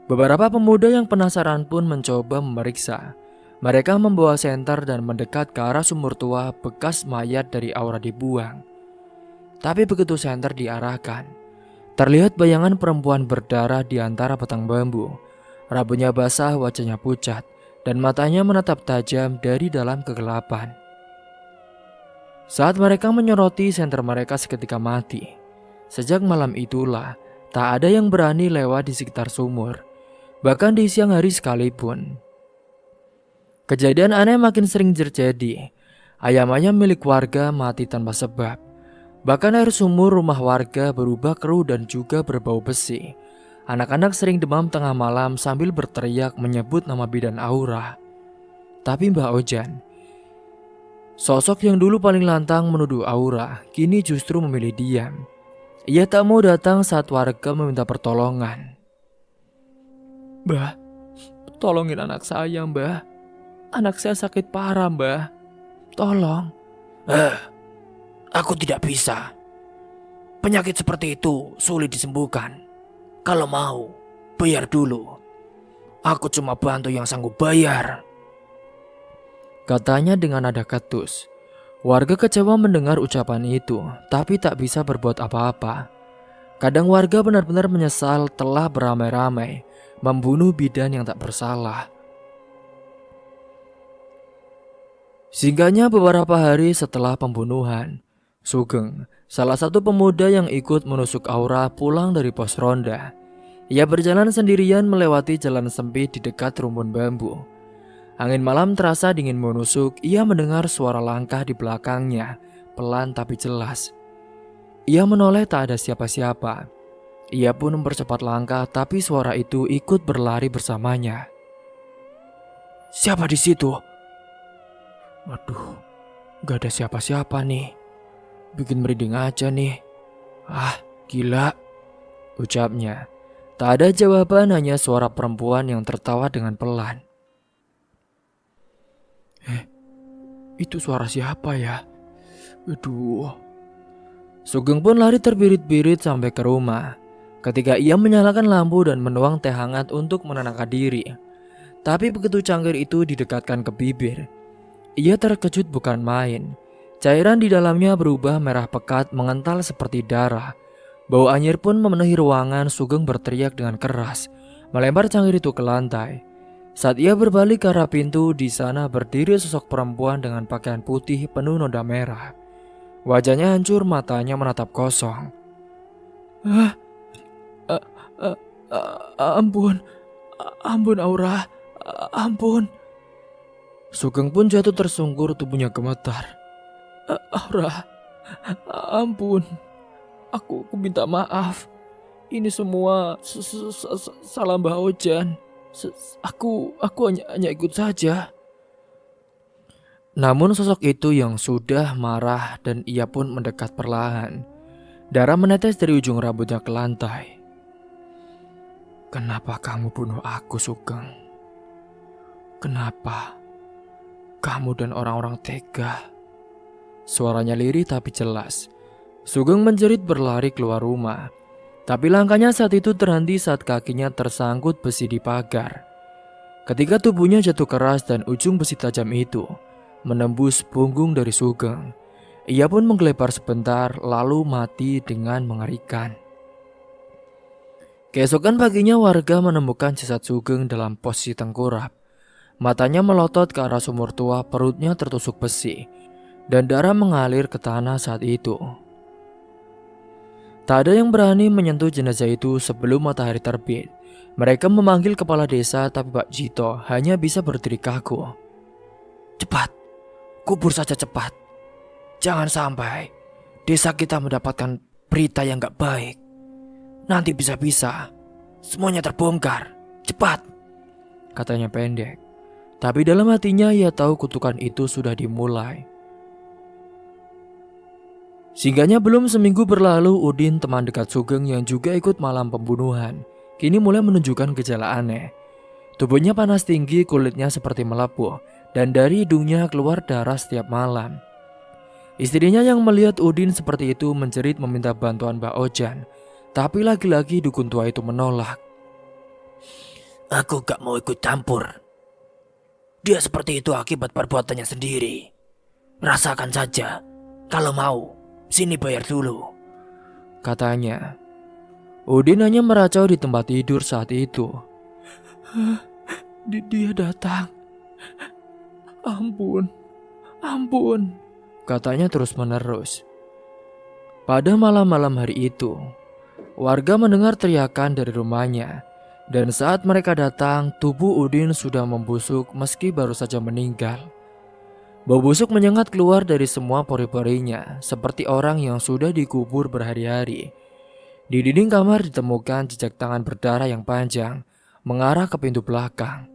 Beberapa pemuda yang penasaran pun mencoba memeriksa. Mereka membawa senter dan mendekat ke arah sumur tua bekas mayat dari Aura dibuang. Tapi begitu senter diarahkan, terlihat bayangan perempuan berdarah di antara batang bambu. Rambutnya basah, wajahnya pucat, dan matanya menatap tajam dari dalam kegelapan. Saat mereka menyoroti, senter mereka seketika mati. Sejak malam itulah, tak ada yang berani lewat di sekitar sumur, bahkan di siang hari sekalipun. Kejadian aneh makin sering terjadi. Ayam-ayam milik warga mati tanpa sebab. Bahkan air sumur rumah warga berubah keruh dan juga berbau besi. Anak-anak sering demam tengah malam sambil berteriak menyebut nama bidan Aura. Tapi Mbak Ojan, sosok yang dulu paling lantang menuduh Aura, kini justru memilih diam. Ia tak mau datang saat warga meminta pertolongan. "Mbah, tolongin anak saya, Mbah. Anak saya sakit parah, Mbah. Tolong." Aku tidak bisa. Penyakit seperti itu sulit disembuhkan. Kalau mau, bayar dulu. Aku cuma bantu yang sanggup bayar, Katanya dengan nada ketus. Warga kecewa mendengar ucapan itu, tapi tak bisa berbuat apa-apa. Kadang warga benar-benar menyesal telah beramai-ramai membunuh bidan yang tak bersalah. Singkatnya beberapa hari setelah pembunuhan, Sugeng, salah satu pemuda yang ikut menusuk Aura, pulang dari pos ronda. Ia berjalan sendirian melewati jalan sempit di dekat rumpun bambu. Angin malam terasa dingin menusuk. Ia mendengar suara langkah di belakangnya, pelan tapi jelas. Ia menoleh, tak ada siapa-siapa. Ia pun mempercepat langkah, tapi suara itu ikut berlari bersamanya. Siapa di situ? Waduh, gak ada siapa-siapa nih. Bikin merinding aja nih. Ah, gila, ucapnya. Tak ada jawaban, hanya suara perempuan yang tertawa dengan pelan. Itu suara siapa ya? Aduh. Sugeng pun lari terbirit-birit sampai ke rumah. Ketika ia menyalakan lampu dan menuang teh hangat untuk menenangkan diri. Tapi begitu cangkir itu didekatkan ke bibir, ia terkejut bukan main. Cairan di dalamnya berubah merah pekat, mengental seperti darah. Bau anyir pun memenuhi ruangan. Sugeng berteriak dengan keras, melempar cangkir itu ke lantai. Saat ia berbalik ke arah pintu, di sana berdiri sosok perempuan dengan pakaian putih penuh noda merah. Wajahnya hancur, matanya menatap kosong. Ampun Aura, ampun. Sugeng pun jatuh tersungkur, tubuhnya gemetar. Aura, ampun. Aku minta maaf. Ini semua salah Mbak Ojan. Aku hanya ikut saja. Namun sosok itu yang sudah marah dan ia pun mendekat perlahan. Darah menetes dari ujung rambutnya ke lantai. Kenapa kamu bunuh aku, Sugeng? Kenapa? Kamu dan orang-orang tega. Suaranya lirih tapi jelas. Sugeng menjerit berlari keluar rumah. Tapi langkahnya saat itu terhenti saat kakinya tersangkut besi di pagar. Ketika tubuhnya jatuh keras dan ujung besi tajam itu menembus punggung dari Sugeng, ia pun menggelepar sebentar lalu mati dengan mengerikan. Keesokan paginya warga menemukan jasad Sugeng dalam posisi tengkurap. Matanya melotot ke arah sumur tua, perutnya tertusuk besi, dan darah mengalir ke tanah saat itu. Tak ada yang berani menyentuh jenazah itu sebelum matahari terbit. Mereka memanggil kepala desa, tapi Pak Jito hanya bisa berdiri kaku. Cepat, kubur saja cepat. Jangan sampai desa kita mendapatkan berita yang gak baik. Nanti bisa-bisa semuanya terbongkar. Cepat, katanya pendek. Tapi dalam hatinya ia tahu kutukan itu sudah dimulai. Singkatnya belum seminggu berlalu, Udin, teman dekat Sugeng yang juga ikut malam pembunuhan, kini mulai menunjukkan gejala aneh. Tubuhnya panas tinggi, kulitnya seperti melepuh, dan dari hidungnya keluar darah setiap malam. Istrinya yang melihat Udin seperti itu menjerit meminta bantuan Mbak Ojan, tapi lagi-lagi dukun tua itu menolak. Aku gak mau ikut campur. Dia seperti itu akibat perbuatannya sendiri. Rasakan saja. Kalau mau, sini bayar dulu, katanya. Udin hanya meracau di tempat tidur saat itu. Dia datang. Ampun, ampun, katanya terus-menerus. Pada malam-malam hari itu, warga mendengar teriakan dari rumahnya. Dan saat mereka datang, tubuh Udin sudah membusuk meski baru saja meninggal. Bau busuk menyengat keluar dari semua pori-porinya, seperti orang yang sudah dikubur berhari-hari. Di dinding kamar ditemukan jejak tangan berdarah yang panjang, mengarah ke pintu belakang.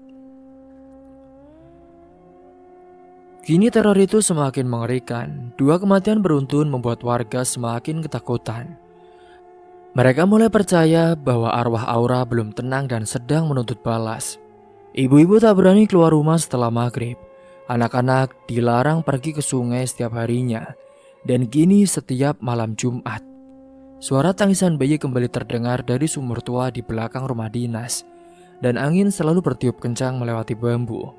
Kini teror itu semakin mengerikan. Dua kematian beruntun membuat warga semakin ketakutan. Mereka mulai percaya bahwa arwah Aura belum tenang dan sedang menuntut balas. Ibu-ibu tak berani keluar rumah setelah maghrib. Anak-anak dilarang pergi ke sungai setiap harinya. Dan kini setiap malam Jumat, suara tangisan bayi kembali terdengar dari sumur tua di belakang rumah dinas. Dan angin selalu bertiup kencang melewati bambu.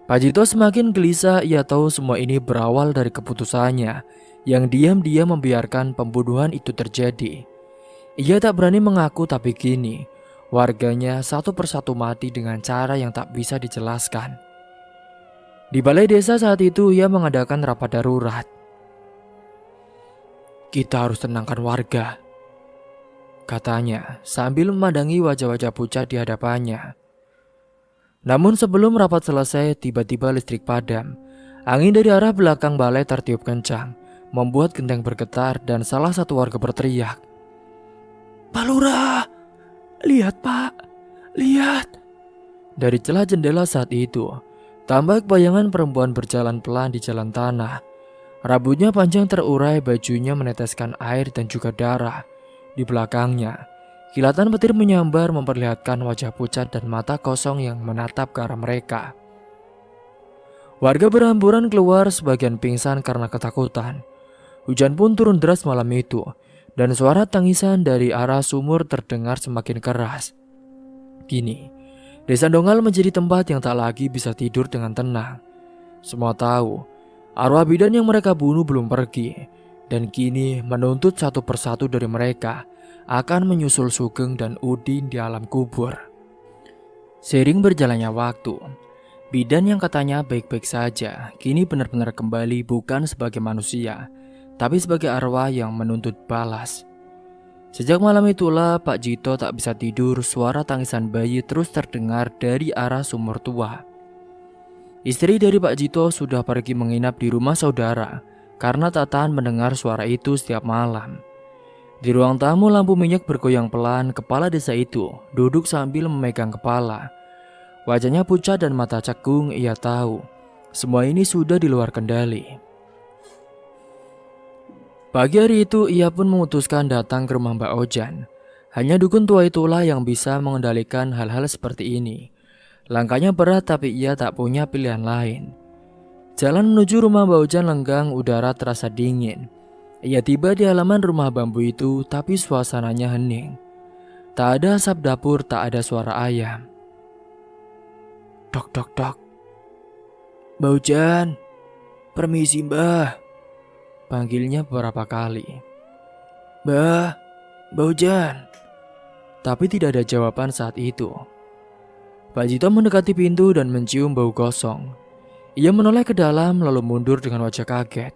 Pak Jito semakin gelisah. Ia tahu semua ini berawal dari keputusannya yang diam-diam membiarkan pembunuhan itu terjadi. Ia tak berani mengaku, tapi kini warganya satu persatu mati dengan cara yang tak bisa dijelaskan. Di balai desa saat itu ia mengadakan rapat darurat. Kita harus tenangkan warga, katanya sambil memandangi wajah-wajah pucat di hadapannya. Namun sebelum rapat selesai, tiba-tiba listrik padam. Angin dari arah belakang balai tertiup kencang, membuat genteng bergetar dan salah satu warga berteriak, "Pak Lurah, lihat Pak, lihat!" Dari celah jendela saat itu, tampak bayangan perempuan berjalan pelan di jalan tanah. Rambutnya panjang terurai, bajunya meneteskan air dan juga darah. Di belakangnya, kilatan petir menyambar memperlihatkan wajah pucat dan mata kosong yang menatap ke arah mereka. Warga berhamburan keluar, sebagian pingsan karena ketakutan. Hujan pun turun deras malam itu, dan suara tangisan dari arah sumur terdengar semakin keras. Kini, desa Dongal menjadi tempat yang tak lagi bisa tidur dengan tenang. Semua tahu, arwah bidan yang mereka bunuh belum pergi, dan kini menuntut satu persatu dari mereka akan menyusul Sugeng dan Udin di alam kubur. Seiring berjalannya waktu, bidan yang katanya baik-baik saja, kini benar-benar kembali bukan sebagai manusia, tapi sebagai arwah yang menuntut balas. Sejak malam itulah Pak Jito tak bisa tidur. Suara tangisan bayi terus terdengar dari arah sumur tua. Istri dari Pak Jito sudah pergi menginap di rumah saudara karena tak tahan mendengar suara itu setiap malam. Di ruang tamu lampu minyak bergoyang pelan. Kepala desa itu duduk sambil memegang kepala. Wajahnya pucat dan mata cekung. Ia tahu semua ini sudah di luar kendali. Pagi hari itu ia pun memutuskan datang ke rumah Mbak Ojan. Hanya dukun tua itulah yang bisa mengendalikan hal-hal seperti ini. Langkahnya berat tapi ia tak punya pilihan lain. Jalan menuju rumah Mbak Ojan lenggang, udara terasa dingin. Ia tiba di halaman rumah bambu itu tapi suasananya hening. Tak ada asap dapur, tak ada suara ayam. Dok, dok, dok. Mbak Ojan, permisi Mbah. Panggilnya beberapa kali. Mbah Ojan. Tapi tidak ada jawaban saat itu. Pak Jito mendekati pintu dan mencium bau gosong. Ia menoleh ke dalam lalu mundur dengan wajah kaget.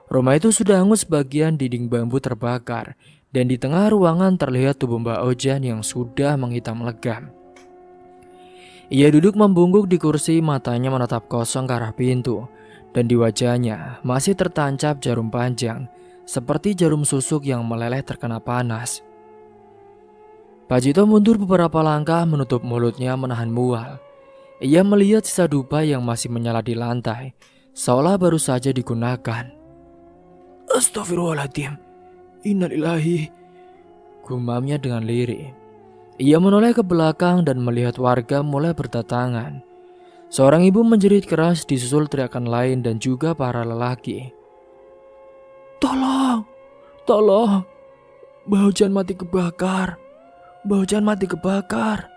Rumah itu sudah hangus, sebagian dinding bambu terbakar. Dan di tengah ruangan terlihat tubuh Mbak Ojan yang sudah menghitam legam. Ia duduk membungkuk di kursi, matanya menatap kosong ke arah pintu. Dan di wajahnya masih tertancap jarum panjang, seperti jarum susuk yang meleleh terkena panas. Pak Jito mundur beberapa langkah, menutup mulutnya menahan mual. Ia melihat sisa dupa yang masih menyala di lantai, seolah baru saja digunakan. Astagfirullahaladzim, innalillahi, gumamnya dengan lirih. Ia menoleh ke belakang dan melihat warga mulai berdatangan. Seorang ibu menjerit keras, disusul teriakan lain dan juga para lelaki. Tolong, tolong, Mbak Ojan mati kebakar, Mbak Ojan mati kebakar.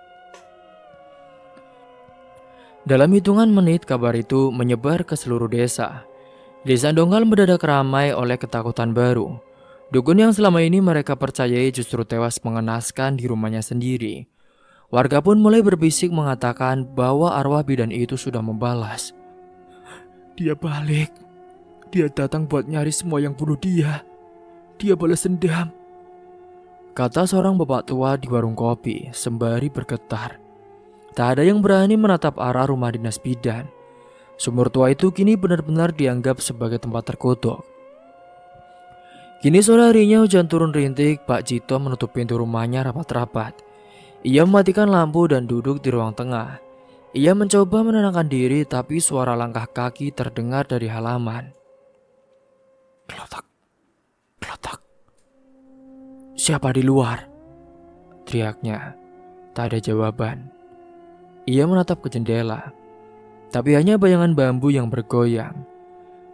Dalam hitungan menit kabar itu menyebar ke seluruh desa. Desa Dongkal mendadak ramai oleh ketakutan baru. Dukun yang selama ini mereka percayai justru tewas mengenaskan di rumahnya sendiri. Warga pun mulai berbisik mengatakan bahwa arwah bidan itu sudah membalas. Dia balik. Dia datang buat nyari semua yang bunuh dia. Dia balas dendam, kata seorang bapak tua di warung kopi sembari bergetar. Tak ada yang berani menatap arah rumah dinas bidan. Sumur tua itu kini benar-benar dianggap sebagai tempat terkutuk. Kini sore harinya hujan turun rintik, Pak Jito menutup pintu rumahnya rapat-rapat. Ia mematikan lampu dan duduk di ruang tengah. Ia mencoba menenangkan diri tapi suara langkah kaki terdengar dari halaman. Kelotak, kelotak. Siapa di luar? Teriaknya. Tak ada jawaban. Ia menatap ke jendela. Tapi hanya bayangan bambu yang bergoyang.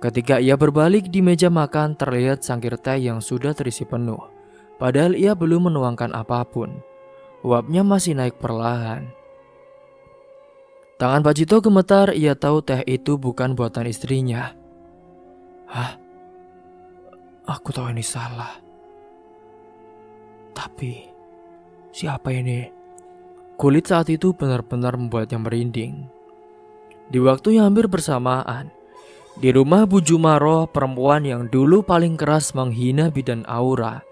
Ketika ia berbalik di meja makan terlihat cangkir teh yang sudah terisi penuh. Padahal ia belum menuangkan apapun. Uapnya masih naik perlahan. Tangan Pak Jito gemetar, ia tahu teh itu bukan buatan istrinya. Hah? Aku tahu ini salah. Tapi siapa ini? Kulit saat itu benar-benar membuatnya merinding. Di waktu yang hampir bersamaan, di rumah Bu Jumaroh, perempuan yang dulu paling keras menghina bidan Aura,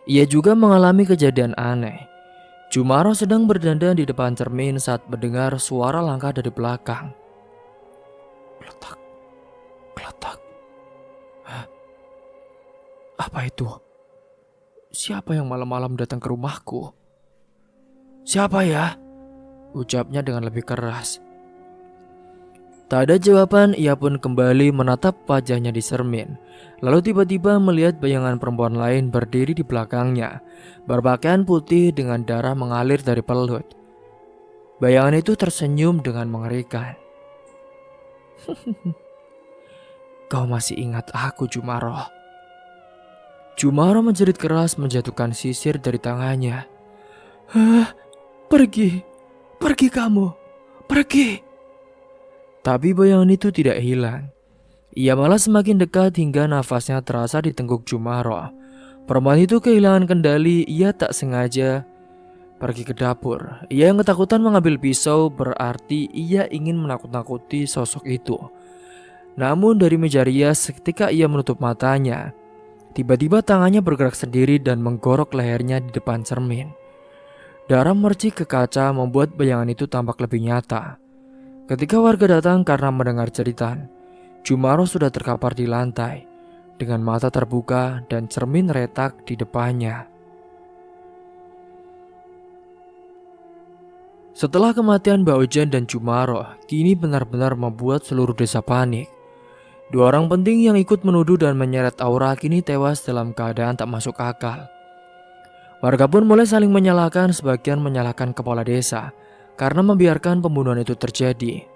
ia juga mengalami kejadian aneh. Jumaroh sedang berdandan di depan cermin saat mendengar suara langkah dari belakang. Kletak, kletak. Hah? Apa itu? Siapa yang malam-malam datang ke rumahku? Siapa ya? Ucapnya dengan lebih keras. Tak ada jawaban, ia pun kembali menatap wajahnya di cermin. Lalu tiba-tiba melihat bayangan perempuan lain berdiri di belakangnya, berpakaian putih dengan darah mengalir dari pelut. Bayangan itu tersenyum dengan mengerikan. Kau masih ingat aku, Jumaroh? Jumaroh menjerit keras menjatuhkan sisir dari tangannya. Hah? Pergi kamu, pergi. Tapi bayangan itu tidak hilang. Ia malah semakin dekat hingga nafasnya terasa di tengkuk Jumaroh. Perempuan itu kehilangan kendali, ia tak sengaja pergi ke dapur. Ia yang ketakutan mengambil pisau, berarti ia ingin menakut-nakuti sosok itu. Namun dari meja rias ketika ia menutup matanya, tiba-tiba tangannya bergerak sendiri dan menggorok lehernya di depan cermin. Darah mercik ke kaca membuat bayangan itu tampak lebih nyata. Ketika warga datang karena mendengar jeritan, Jumaroh sudah terkapar di lantai dengan mata terbuka dan cermin retak di depannya. Setelah kematian Mbak Ojan dan Jumaroh, kini benar-benar membuat seluruh desa panik. Dua orang penting yang ikut menuduh dan menyeret Aura kini tewas dalam keadaan tak masuk akal. Warga pun mulai saling menyalahkan, sebagian menyalahkan kepala desa karena membiarkan pembunuhan itu terjadi.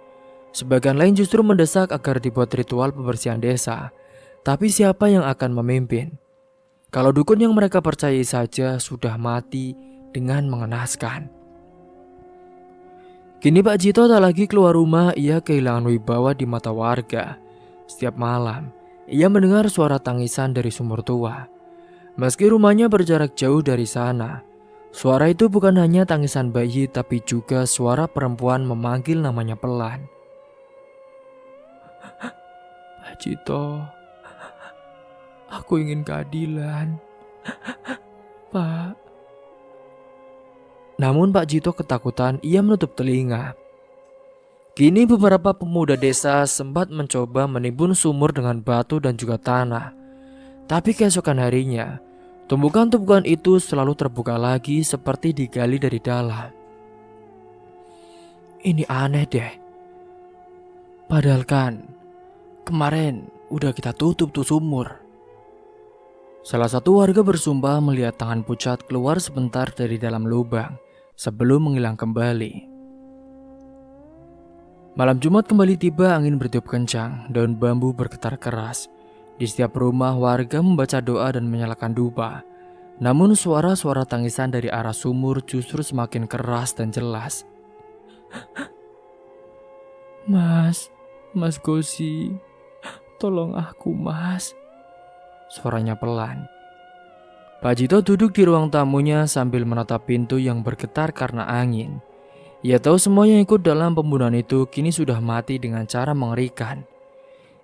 Sebagian lain justru mendesak agar dibuat ritual pembersihan desa. Tapi siapa yang akan memimpin? Kalau dukun yang mereka percayai saja sudah mati dengan mengenaskan. Kini Pak Jito tak lagi keluar rumah, ia kehilangan wibawa di mata warga. Setiap malam, ia mendengar suara tangisan dari sumur tua. Meski rumahnya berjarak jauh dari sana, suara itu bukan hanya tangisan bayi tapi juga suara perempuan memanggil namanya pelan. Pak Jito, aku ingin keadilan. Pak. Namun Pak Jito ketakutan, ia menutup telinga. Kini beberapa pemuda desa sempat mencoba menimbun sumur dengan batu dan juga tanah. Tapi keesokan harinya, tumpukan-tumpukan itu selalu terbuka lagi seperti digali dari dalam. Ini aneh deh. Padahal kan kemarin udah kita tutup tuh sumur. Salah satu warga bersumpah melihat tangan pucat keluar sebentar dari dalam lubang sebelum menghilang kembali. Malam Jumat kembali tiba, angin bertiup kencang, daun bambu bergetar keras. Di setiap rumah warga membaca doa dan menyalakan dupa. Namun suara-suara tangisan dari arah sumur justru semakin keras dan jelas. Mas Gosi, tolong aku mas. Suaranya pelan. Pak Jito duduk di ruang tamunya sambil menatap pintu yang bergetar karena angin. Ia tahu semua yang ikut dalam pembunuhan itu kini sudah mati dengan cara mengerikan.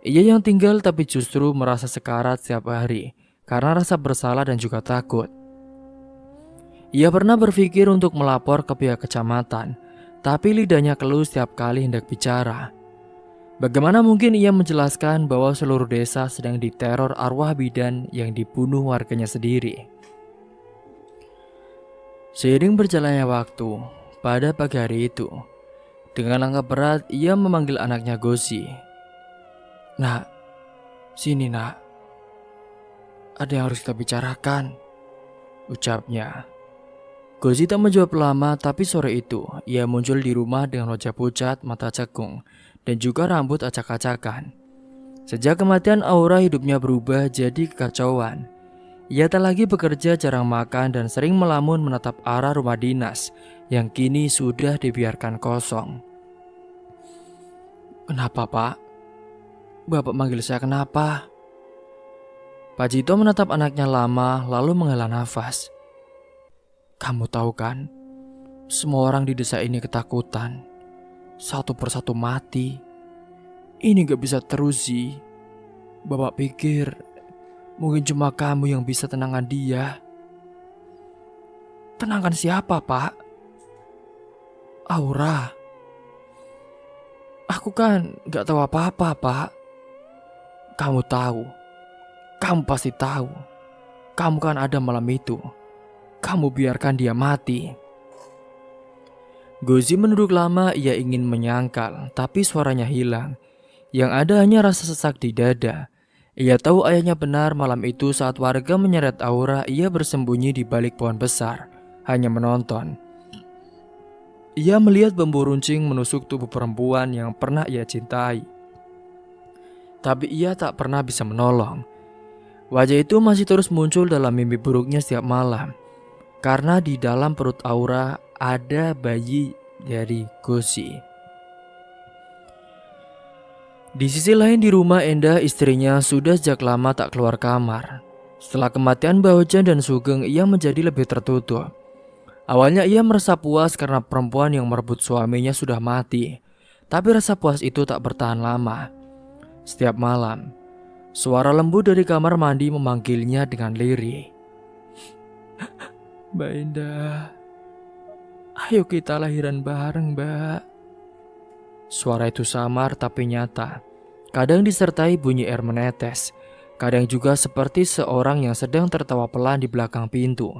Ia yang tinggal tapi justru merasa sekarat setiap hari karena rasa bersalah dan juga takut. Ia pernah berpikir untuk melapor ke pihak kecamatan, tapi lidahnya keluh setiap kali hendak bicara. Bagaimana mungkin ia menjelaskan bahwa seluruh desa sedang diteror arwah bidan yang dibunuh warganya sendiri? Seiring berjalannya waktu, pada pagi hari itu, dengan langkah berat ia memanggil anaknya Gosi. Nak, sini nak. Ada yang harus kita bicarakan, ucapnya. Gosi tak menjawab lama, tapi sore itu ia muncul di rumah dengan wajah pucat, mata cekung, dan juga rambut acak-acakan. Sejak kematian aura hidupnya berubah jadi kekacauan. Ia tak lagi bekerja, jarang makan, dan sering melamun menatap arah rumah dinas yang kini sudah dibiarkan kosong. Kenapa pak? Bapak manggil saya kenapa? Pak Jito menatap anaknya lama lalu menghela nafas. Kamu tahu kan, semua orang di desa ini ketakutan. Satu persatu mati. Ini gak bisa terus sih. Bapak pikir mungkin cuma kamu yang bisa tenangkan dia. Tenangkan siapa pak? Aura. Aku kan gak tahu apa-apa pak. Kamu tahu. Kamu pasti tahu. Kamu kan ada malam itu. Kamu biarkan dia mati. Gozi menunduk lama, ia ingin menyangkal, tapi suaranya hilang. Yang ada hanya rasa sesak di dada. Ia tahu ayahnya benar malam itu saat warga menyeret Aura, ia bersembunyi di balik pohon besar, hanya menonton. Ia melihat bambu runcing menusuk tubuh perempuan yang pernah ia cintai. Tapi ia tak pernah bisa menolong. Wajah itu masih terus muncul dalam mimpi buruknya setiap malam. Karena di dalam perut Aura ada bayi dari Gosi. Di sisi lain di rumah Endah, istrinya sudah sejak lama tak keluar kamar. Setelah kematian Mbah Ojan dan Sugeng, ia menjadi lebih tertutup. Awalnya ia merasa puas karena perempuan yang merebut suaminya sudah mati. Tapi rasa puas itu tak bertahan lama. Setiap malam, suara lembut dari kamar mandi memanggilnya dengan lirih. Mbak Endah, ayo kita lahiran bareng, Mbak. Suara itu samar tapi nyata. Kadang disertai bunyi air menetes. Kadang juga seperti seorang yang sedang tertawa pelan di belakang pintu.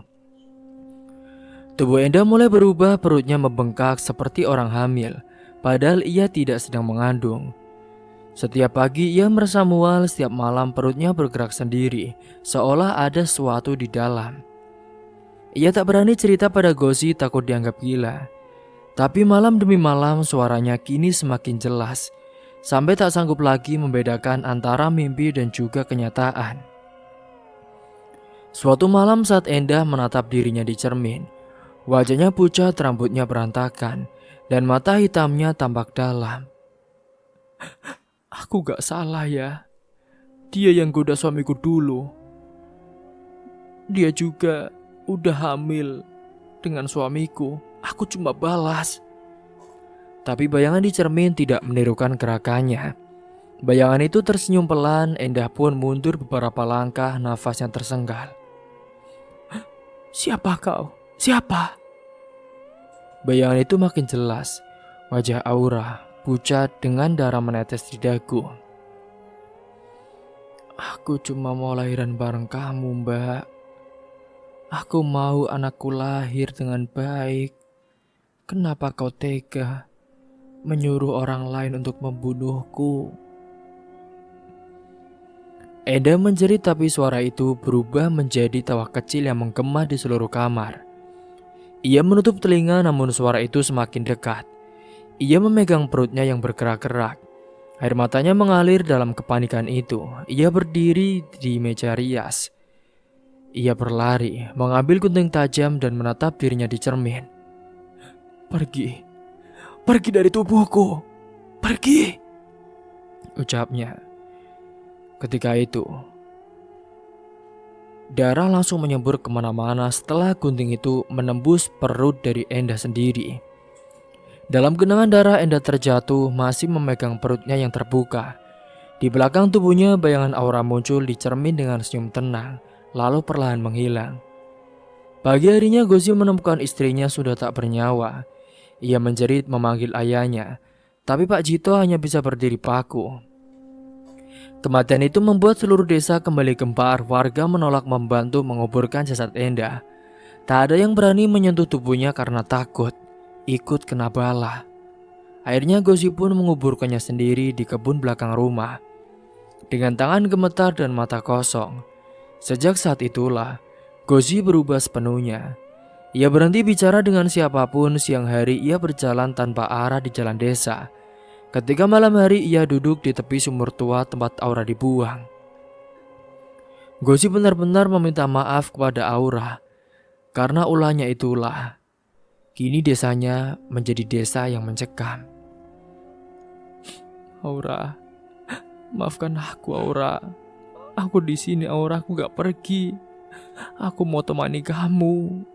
Tubuh Endah mulai berubah, perutnya membengkak seperti orang hamil. Padahal ia tidak sedang mengandung. Setiap pagi ia merasa mual, setiap malam perutnya bergerak sendiri. Seolah ada sesuatu di dalam. Ia tak berani cerita pada Gosi, takut dianggap gila. Tapi malam demi malam suaranya kini semakin jelas. Sampai tak sanggup lagi membedakan antara mimpi dan juga kenyataan. Suatu malam saat Endah menatap dirinya di cermin. Wajahnya pucat, rambutnya berantakan. Dan mata hitamnya tampak dalam. Aku gak salah ya. Dia yang goda suamiku dulu. Dia juga udah hamil dengan suamiku. Aku cuma balas. Tapi bayangan di cermin tidak menirukan gerakannya. Bayangan itu tersenyum pelan. Endah pun mundur beberapa langkah, nafasnya tersenggal. Siapa kau? Siapa? Bayangan itu makin jelas. Wajah Aura pucat dengan darah menetes di dagu. Aku cuma mau lahiran bareng kamu, Mbak. Aku mau anakku lahir dengan baik. Kenapa kau tega menyuruh orang lain untuk membunuhku? Endah menjerit, tapi suara itu berubah menjadi tawa kecil yang menggema di seluruh kamar. Ia menutup telinga, namun suara itu semakin dekat. Ia memegang perutnya yang bergerak-gerak. Air matanya mengalir dalam kepanikan itu. Ia berdiri di meja rias. Ia berlari, mengambil gunting tajam dan menatap dirinya di cermin. Pergi dari tubuhku. Pergi, ucapnya. Ketika itu, darah langsung menyembur kemana-mana setelah gunting itu menembus perut dari Endah sendiri. Dalam genangan darah, Endah terjatuh masih memegang perutnya yang terbuka. Di belakang tubuhnya bayangan aura muncul di cermin dengan senyum tenang, lalu perlahan menghilang. Pagi harinya Gozi menemukan istrinya sudah tak bernyawa. Ia menjerit memanggil ayahnya, tapi Pak Jito hanya bisa berdiri paku. Kematian itu membuat seluruh desa kembali gempar. Warga menolak membantu menguburkan jasad Endah. Tak ada yang berani menyentuh tubuhnya karena takut ikut kena bala. Akhirnya Gozi pun menguburkannya sendiri di kebun belakang rumah. Dengan tangan gemetar dan mata kosong. Sejak saat itulah Gozi berubah sepenuhnya. Ia berhenti bicara dengan siapapun. Siang hari ia berjalan tanpa arah di jalan desa. Ketika malam hari ia duduk di tepi sumur tua tempat Aura dibuang. Gozi benar-benar meminta maaf kepada Aura. Karena ulahnya itulah kini desanya menjadi desa yang mencekam. Aura, maafkan aku Aura. Aku di sini Aura, aku gak pergi. Aku mau temani kamu.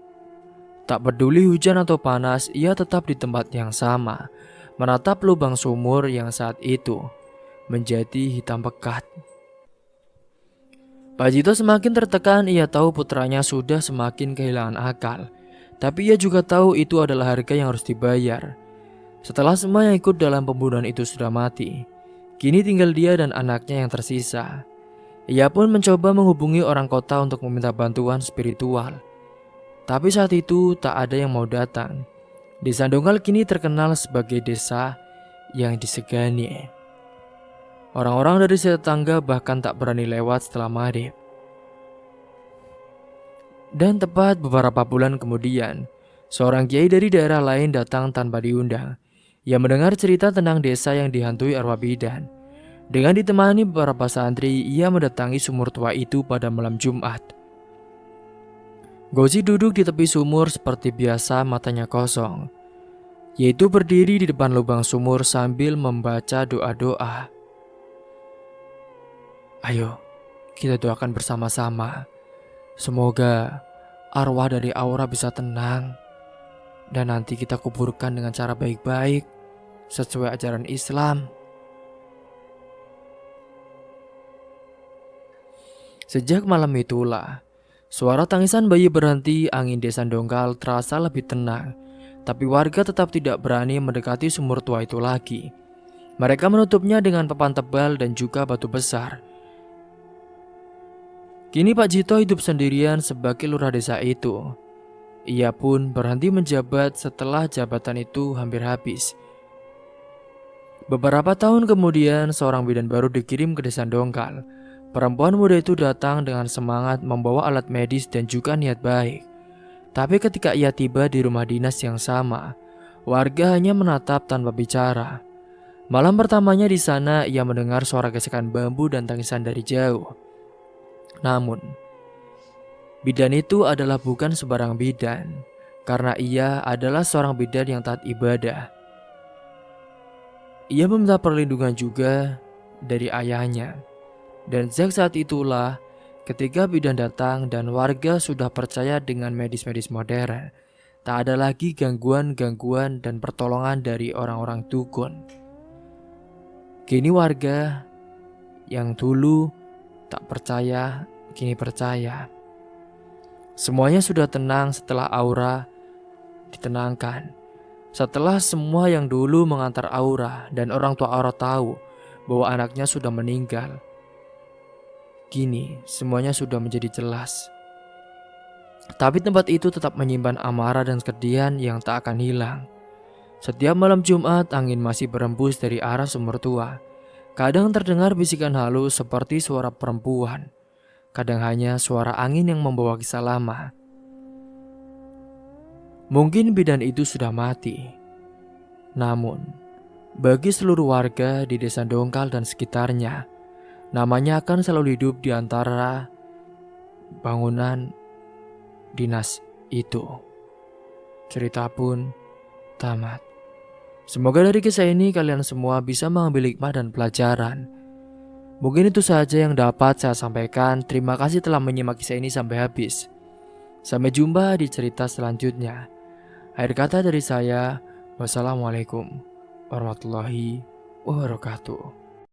Tak peduli hujan atau panas, ia tetap di tempat yang sama, menatap lubang sumur yang saat itu menjadi hitam pekat. Pak Jito semakin tertekan. Ia tahu putranya sudah semakin kehilangan akal, tapi ia juga tahu itu adalah harga yang harus dibayar. Setelah semua yang ikut dalam pembunuhan itu sudah mati, kini tinggal dia dan anaknya yang tersisa. Ia pun mencoba menghubungi orang kota untuk meminta bantuan spiritual. Tapi saat itu tak ada yang mau datang. Desa Dongkal kini terkenal sebagai desa yang disegani. Orang-orang dari tetangga bahkan tak berani lewat setelah maghrib. Dan tepat beberapa bulan kemudian, seorang kiai dari daerah lain datang tanpa diundang. Ia mendengar cerita tentang desa yang dihantui arwah bidan. Dengan ditemani beberapa santri, ia mendatangi sumur tua itu pada malam Jumat. Gozi duduk di tepi sumur seperti biasa, matanya kosong. Yaitu berdiri di depan lubang sumur sambil membaca doa-doa. Ayo, kita doakan bersama-sama. Semoga arwah dari Aura bisa tenang. Dan nanti kita kuburkan dengan cara baik-baik, sesuai ajaran Islam. Sejak malam itulah, suara tangisan bayi berhenti. Angin desa Dongkal terasa lebih tenang. Tapi warga tetap tidak berani mendekati sumur tua itu lagi. Mereka menutupnya dengan papan tebal dan juga batu besar. Kini Pak Jito hidup sendirian sebagai lurah desa itu. Ia pun berhenti menjabat setelah jabatan itu hampir habis. Beberapa tahun kemudian, seorang bidan baru dikirim ke desa Dongkal. Perempuan muda itu datang dengan semangat membawa alat medis dan juga niat baik. Tapi ketika ia tiba di rumah dinas yang sama, warga hanya menatap tanpa bicara. Malam pertamanya di sana, ia mendengar suara gesekan bambu dan tangisan dari jauh. Namun, bidan itu adalah bukan sembarang bidan, karena ia adalah seorang bidan yang taat ibadah. Ia meminta perlindungan juga dari ayahnya. Dan sejak saat itulah, ketika bidan datang dan warga sudah percaya dengan medis-medis modern, tak ada lagi gangguan-gangguan dan pertolongan dari orang-orang dukun. Kini warga yang dulu tak percaya, kini percaya. Semuanya sudah tenang setelah Aura ditenangkan. Setelah semua yang dulu mengantar Aura dan orang tua Aura tahu bahwa anaknya sudah meninggal, kini semuanya sudah menjadi jelas. Tapi tempat itu tetap menyimpan amarah dan kesedihan yang tak akan hilang. Setiap malam Jumat, angin masih berembus dari arah sumur tua. Kadang terdengar bisikan halus seperti suara perempuan. Kadang hanya suara angin yang membawa kisah lama. Mungkin bidan itu sudah mati. Namun, bagi seluruh warga di desa Dongkal dan sekitarnya, namanya akan selalu hidup di antara bangunan dinas itu. Cerita pun tamat. Semoga dari kisah ini kalian semua bisa mengambil hikmah dan pelajaran. Mungkin itu saja yang dapat saya sampaikan. Terima kasih telah menyimak kisah ini sampai habis. Sampai jumpa di cerita selanjutnya. Akhir kata dari saya, wassalamualaikum warahmatullahi wabarakatuh.